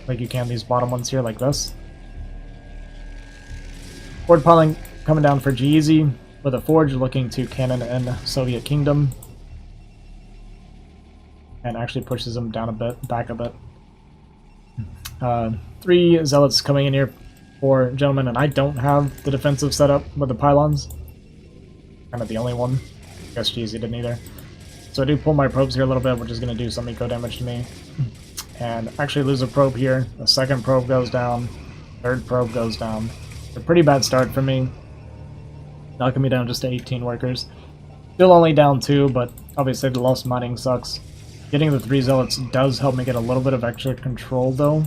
like you can these bottom ones here, like this. Forward pylon coming down for geasy, with a forge looking to cannon in Soviet Kingdom. And actually pushes them down a bit, back a bit. 3 zealots coming in here for gentlemen, and I don't have the defensive setup with the pylons. Kind of the only one. I guess geasy didn't either. So I do pull my probes here a little bit, which is going to do some eco damage to me. And actually lose a probe here. The second probe goes down. Third probe goes down. A pretty bad start for me. Knocking me down just to 18 workers. Still only down 2, but obviously the lost mining sucks. Getting the 3 zealots does help me get a little bit of extra control though.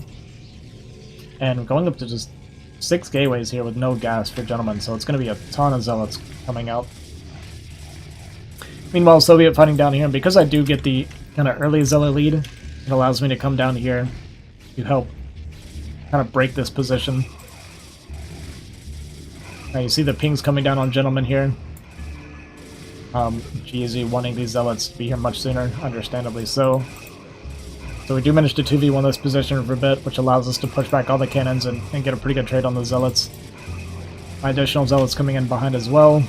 And going up to just 6 gateways here with no gas for gentlemen, so it's going to be a ton of zealots coming out. Meanwhile, Soviet fighting down here, and because I do get the kind of early zealot lead, it allows me to come down here to help kind of break this position. Now you see the pings coming down on gentlemen here. Geasy wanting these zealots to be here much sooner, understandably so. So we do manage to 2v1 this position for a bit, which allows us to push back all the cannons and get a pretty good trade on the zealots. My additional zealots coming in behind as well.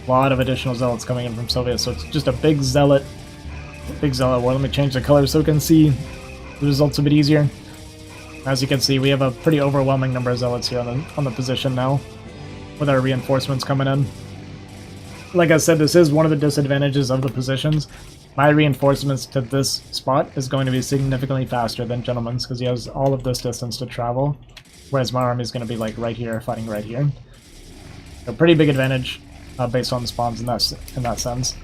A lot of additional zealots coming in from Soviet, so it's just a big zealot war. Let me change the color so we can see the results a bit easier. As you can see, we have a pretty overwhelming number of zealots here on the position now, with our reinforcements coming in. Like I said, this is one of the disadvantages of the positions. My reinforcements to this spot is going to be significantly faster than gentleman's, because he has all of this distance to travel, whereas my army is going to be like right here, fighting right here. A pretty big advantage based on the spawns in that sense.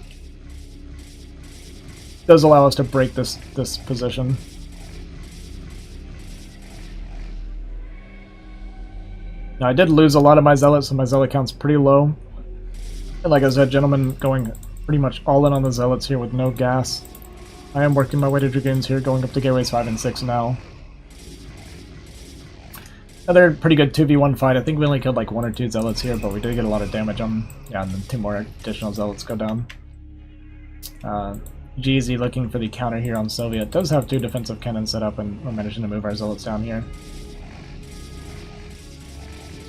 It does allow us to break this position. Now, I did lose a lot of my zealots, so my zealot count's pretty low. And like I said, gentlemen going pretty much all in on the zealots here with no gas. I am working my way to dragoons here, going up to gateways 5 and 6 now. Another pretty good 2v1 fight. I think we only killed like 1 or 2 zealots here, but we did get a lot of damage on... Yeah, and then 2 more additional zealots go down. Geasy looking for the counter here on Soviet. Does have 2 defensive cannons set up, and we're managing to move our zealots down here.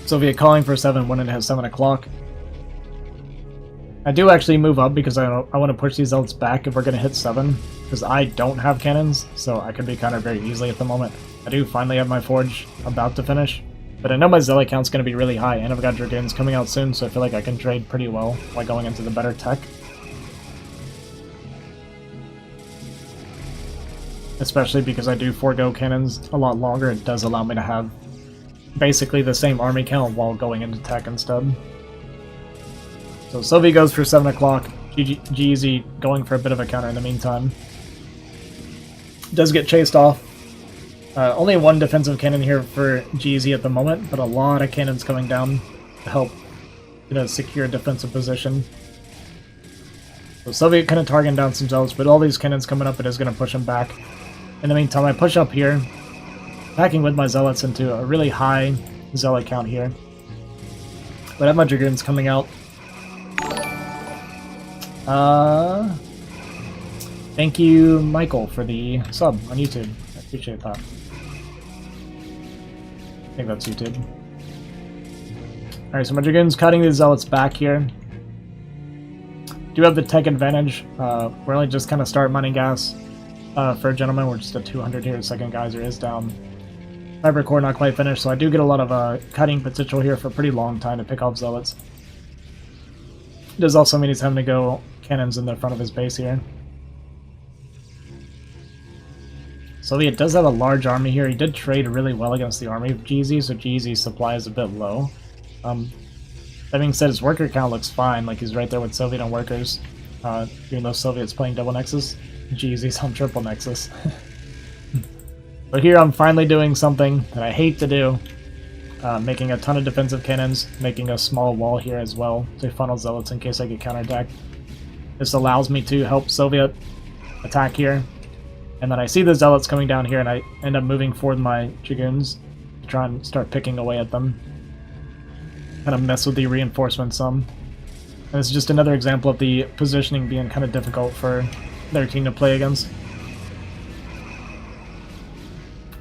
Soviet calling for 7 when it has 7 o'clock. I do actually move up because I want to push these zealots back if we're going to hit 7, because I don't have cannons, so I could be countered very easily at the moment. I do finally have my forge about to finish, but I know my zealot count's going to be really high, and I've got dragoons coming out soon, so I feel like I can trade pretty well while going into the better tech. Especially because I do forego cannons a lot longer, it does allow me to have basically the same army count while going into tech instead. So Soviet goes for 7 o'clock, geasy going for a bit of a counter in the meantime. Does get chased off. Only 1 defensive cannon here for geasy at the moment, but a lot of cannons coming down to help secure a defensive position. So Soviet kind of targeting down some zealots, but all these cannons coming up, it is going to push them back. In the meantime, I push up here, packing with my zealots into a really high zealot count here. But I have my dragoons coming out. Thank you, Michael, for the sub on YouTube. I appreciate that. I think that's YouTube. Alright, so my dragoons cutting these zealots back here. Do have the tech advantage. We're only just kind of start mining gas for a gentleman. We're just at 200 here. Second geyser is down. Fiber core not quite finished, so I do get a lot of cutting potential here for a pretty long time to pick off zealots. does also mean he's having to go cannons in the front of his base here. Soviet does have a large army here. He did trade really well against the army of geasy, so geasy's supply is a bit low. That being said, his worker count looks fine, like he's right there with Soviet on workers. Even though Soviet's playing double Nexus, geasy's on triple Nexus. But here I'm finally doing something that I hate to do. Making a ton of defensive cannons, making a small wall here as well to funnel zealots in case I get counterattacked. This allows me to help Soviet attack here. And then I see the zealots coming down here and I end up moving forward my dragoons to try and start picking away at them. Kind of mess with the reinforcements some. And it's just another example of the positioning being kind of difficult for their team to play against.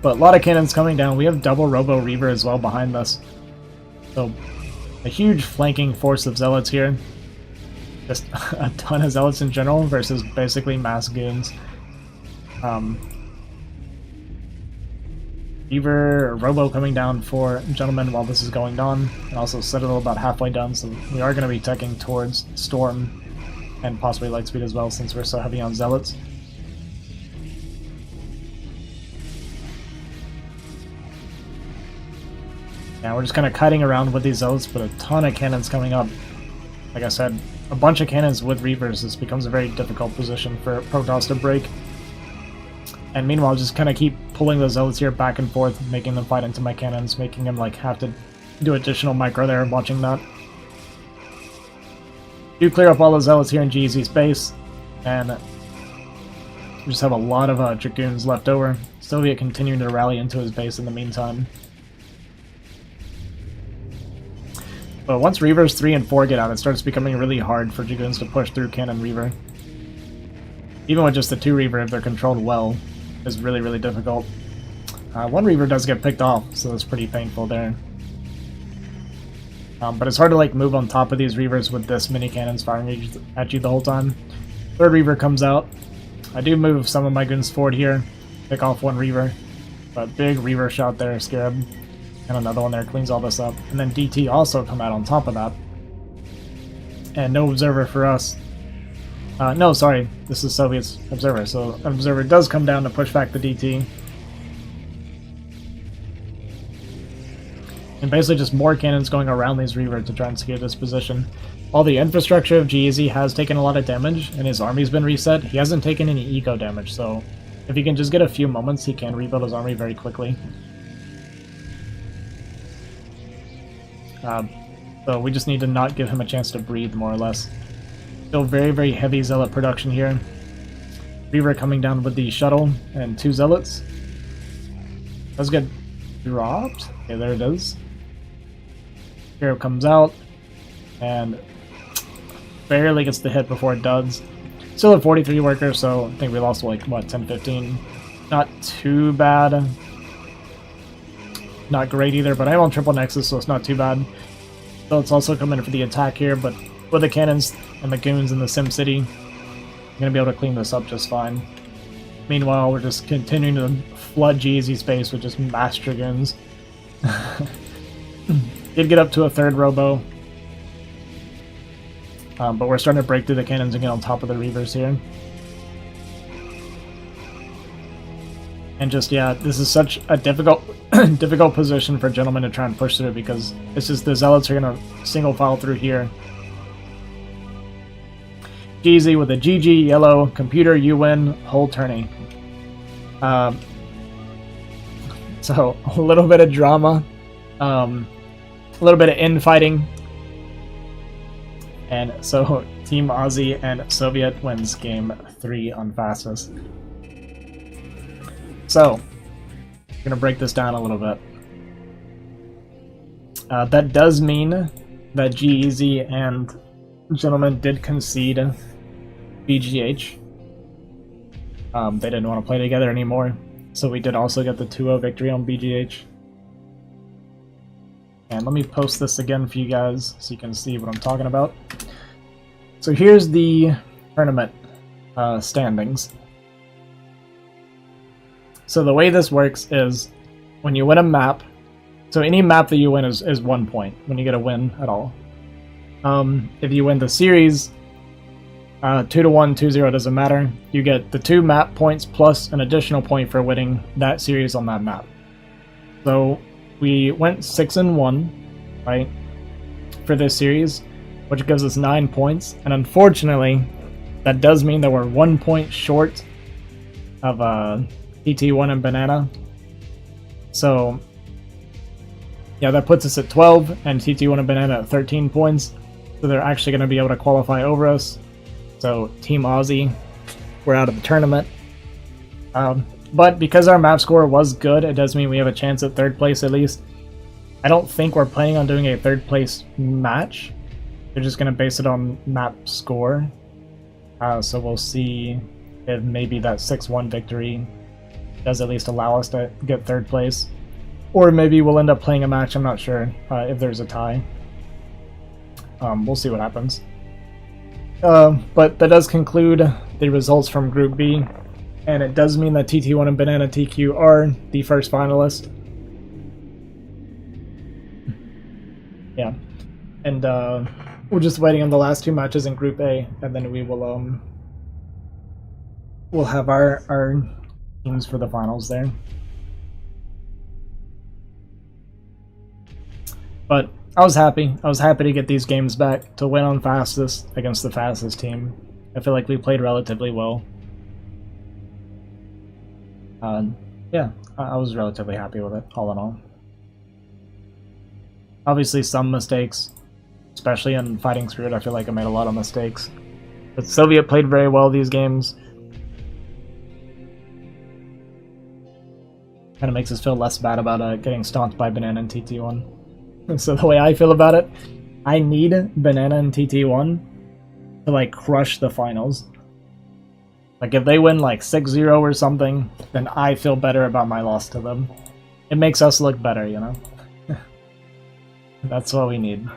But a lot of cannons coming down. We have double Robo Reaver as well behind us. So a huge flanking force of zealots here. Just a ton of zealots in general versus basically mass goons. Reaver, Robo coming down for Gentleman while this is going on. And also Citadel about halfway done, so we are going to be teching towards Storm and possibly Lightspeed as well since we're so heavy on zealots. Yeah, we're just kind of kiting around with these zealots, but a ton of cannons coming up. Like I said, a bunch of cannons with Reavers. This becomes a very difficult position for Protoss to break. And meanwhile, just kind of keep pulling those zealots here back and forth, making them fight into my cannons, making them like have to do additional micro there, watching that. Do clear up all the zealots here in geasy's base, and we just have a lot of dragoons left over. Soviet continuing to rally into his base in the meantime. But once Reavers 3 and 4 get out, it starts becoming really hard for dragoons to push through Cannon Reaver. Even with just the 2 Reaver, if they're controlled well, is really, really difficult. 1 Reaver does get picked off, so it's pretty painful there. But it's hard to like move on top of these Reavers with this many cannons firing at you the whole time. 3rd Reaver comes out. I do move some of my goons forward here, pick off 1 Reaver, but big Reaver shot there, Scarab, and another one there cleans all this up. And then DT also come out on top of that. And no Observer for us. No, sorry, this is Soviet's Observer, so an Observer does come down to push back the DT. And basically just more cannons going around these Reaver to try and secure this position. While the infrastructure of geasy has taken a lot of damage, and his army's been reset, he hasn't taken any eco damage, so if he can just get a few moments, he can rebuild his army very quickly. So we just need to not give him a chance to breathe, more or less. Still very, very heavy Zealot production here. Reaver coming down with the shuttle and 2 Zealots. Does get dropped. Okay, there it is. Hero comes out and barely gets the hit before it does. Still at 43 workers, so I think we lost like, what, 10-15. Not too bad. Not great either, but I'm on triple Nexus, so it's not too bad. So it's also coming for the attack here, but with the cannons and the goons in the Sim City, I'm going to be able to clean this up just fine. Meanwhile, we're just continuing to flood geasy space with just mass dragoons. Did get up to a 3rd Robo. But we're starting to break through the cannons and get on top of the Reavers here. And just, yeah, this is such a difficult difficult position for Gentlemen to try and push through because it's just the Zealots are going to single file through here. Geasy with a GG, yellow, computer, you win, whole tourney. So, a little bit of drama, a little bit of infighting, and so Team Azhi and Soviet wins game 3 on fastest. So, I'm going to break this down a little bit. That does mean that geasy and Gentlemen did concede BGH. They didn't want to play together anymore, so we did also get the 2-0 victory on BGH. And let me post this again for you guys so you can see what I'm talking about. So here's the tournament standings. So the way this works is when you win a map, so any map that you win is 1 point when you get a win at all. If you win the series, 2-1, 2-0 doesn't matter. You get the 2 map points plus an additional point for winning that series on that map. So we went 6-1, right, for this series, which gives us 9 points. And unfortunately, that does mean that we're 1 point short of TT1 and Banana. So yeah, that puts us at 12, and TT1 and Banana at 13 points. So they're actually going to be able to qualify over us. So Team Aussie, we're out of the tournament. But because our map score was good, it does mean we have a chance at 3rd place at least. I don't think we're planning on doing a 3rd place match. They're just going to base it on map score. So we'll see if maybe that 6-1 victory does at least allow us to get 3rd place. Or maybe we'll end up playing a match, I'm not sure, if there's a tie. We'll see what happens. But that does conclude the results from Group B. And it does mean that TT1 and Banana TQ are the first finalist. Yeah. And we're just waiting on the last 2 matches in Group A, and then we will we'll have our teams for the finals there. But I was happy. I was happy to get these games back, to win on fastest against the fastest team. I feel like we played relatively well. Yeah, I was relatively happy with it, all in all. Obviously some mistakes, especially in fighting through it. I feel like I made a lot of mistakes. But Soviet played very well these games. Kind of makes us feel less bad about getting stomped by Banana and TT1. So the way I feel about it, I need Banana and TT1 to like crush the finals. Like if they win like 6-0 or something, then I feel better about my loss to them. It makes us look better, you know? That's what we need.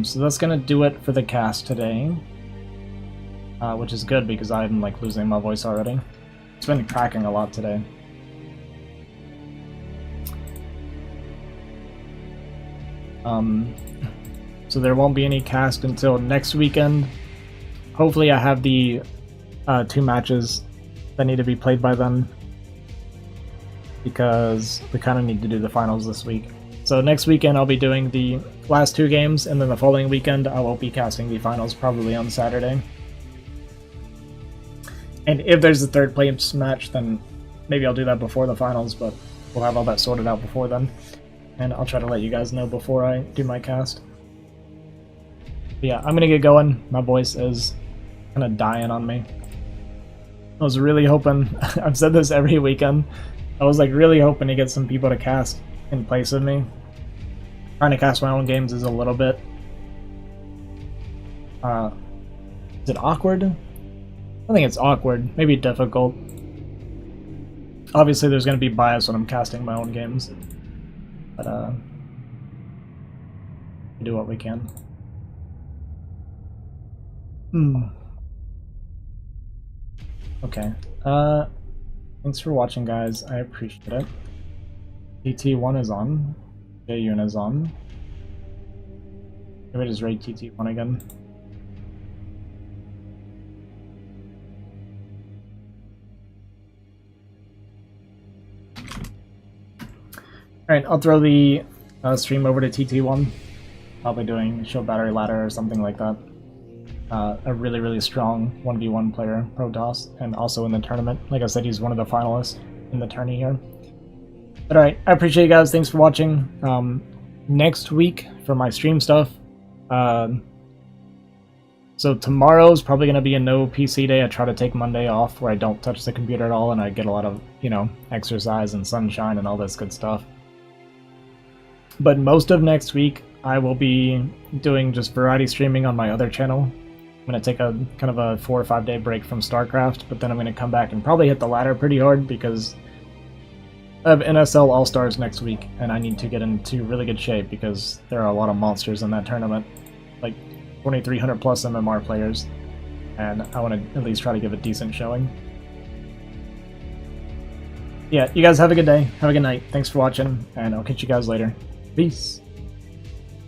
So that's gonna do it for the cast today. Which is good because I'm like losing my voice already. It's been cracking a lot today. So there won't be any cast until next weekend. Hopefully I have the 2 matches that need to be played by then, because we kind of need to do the finals this week. So next weekend I'll be doing the last 2 games, and then the following weekend I will be casting the finals, probably on Saturday. And if there's a 3rd place match, then maybe I'll do that before the finals, but we'll have all that sorted out before then. And I'll try to let you guys know before I do my cast. But yeah, I'm gonna get going. My voice is kind of dying on me. I was really hoping, I've said this every weekend, I was like really hoping to get some people to cast in place of me. Trying to cast my own games is a little bit... is it awkward? I think it's awkward, maybe difficult. Obviously there's going to be bias when I'm casting my own games. But we do what we can. Okay. Thanks for watching, guys. I appreciate it. TT1 is on. Jayun is on. Maybe just raid TT1 again. Alright, I'll throw the stream over to TT1. Probably doing show battery ladder or something like that. A really, really strong 1v1 player, Protoss, and also in the tournament. Like I said, he's one of the finalists in the tourney here. But alright, I appreciate you guys. Thanks for watching. Next week for my stream stuff. So tomorrow's probably going to be a no PC day. I try to take Monday off where I don't touch the computer at all and I get a lot of, you know, exercise and sunshine and all this good stuff. But most of next week, I will be doing just variety streaming on my other channel. I'm going to take a kind of a 4 or 5 day break from StarCraft, but then I'm going to come back and probably hit the ladder pretty hard because I have NSL All-Stars next week, and I need to get into really good shape because there are a lot of monsters in that tournament, like 2,300 plus MMR players. and I want to at least try to give a decent showing. Yeah, you guys have a good day. Have a good night. Thanks for watching, and I'll catch you guys later. Peace.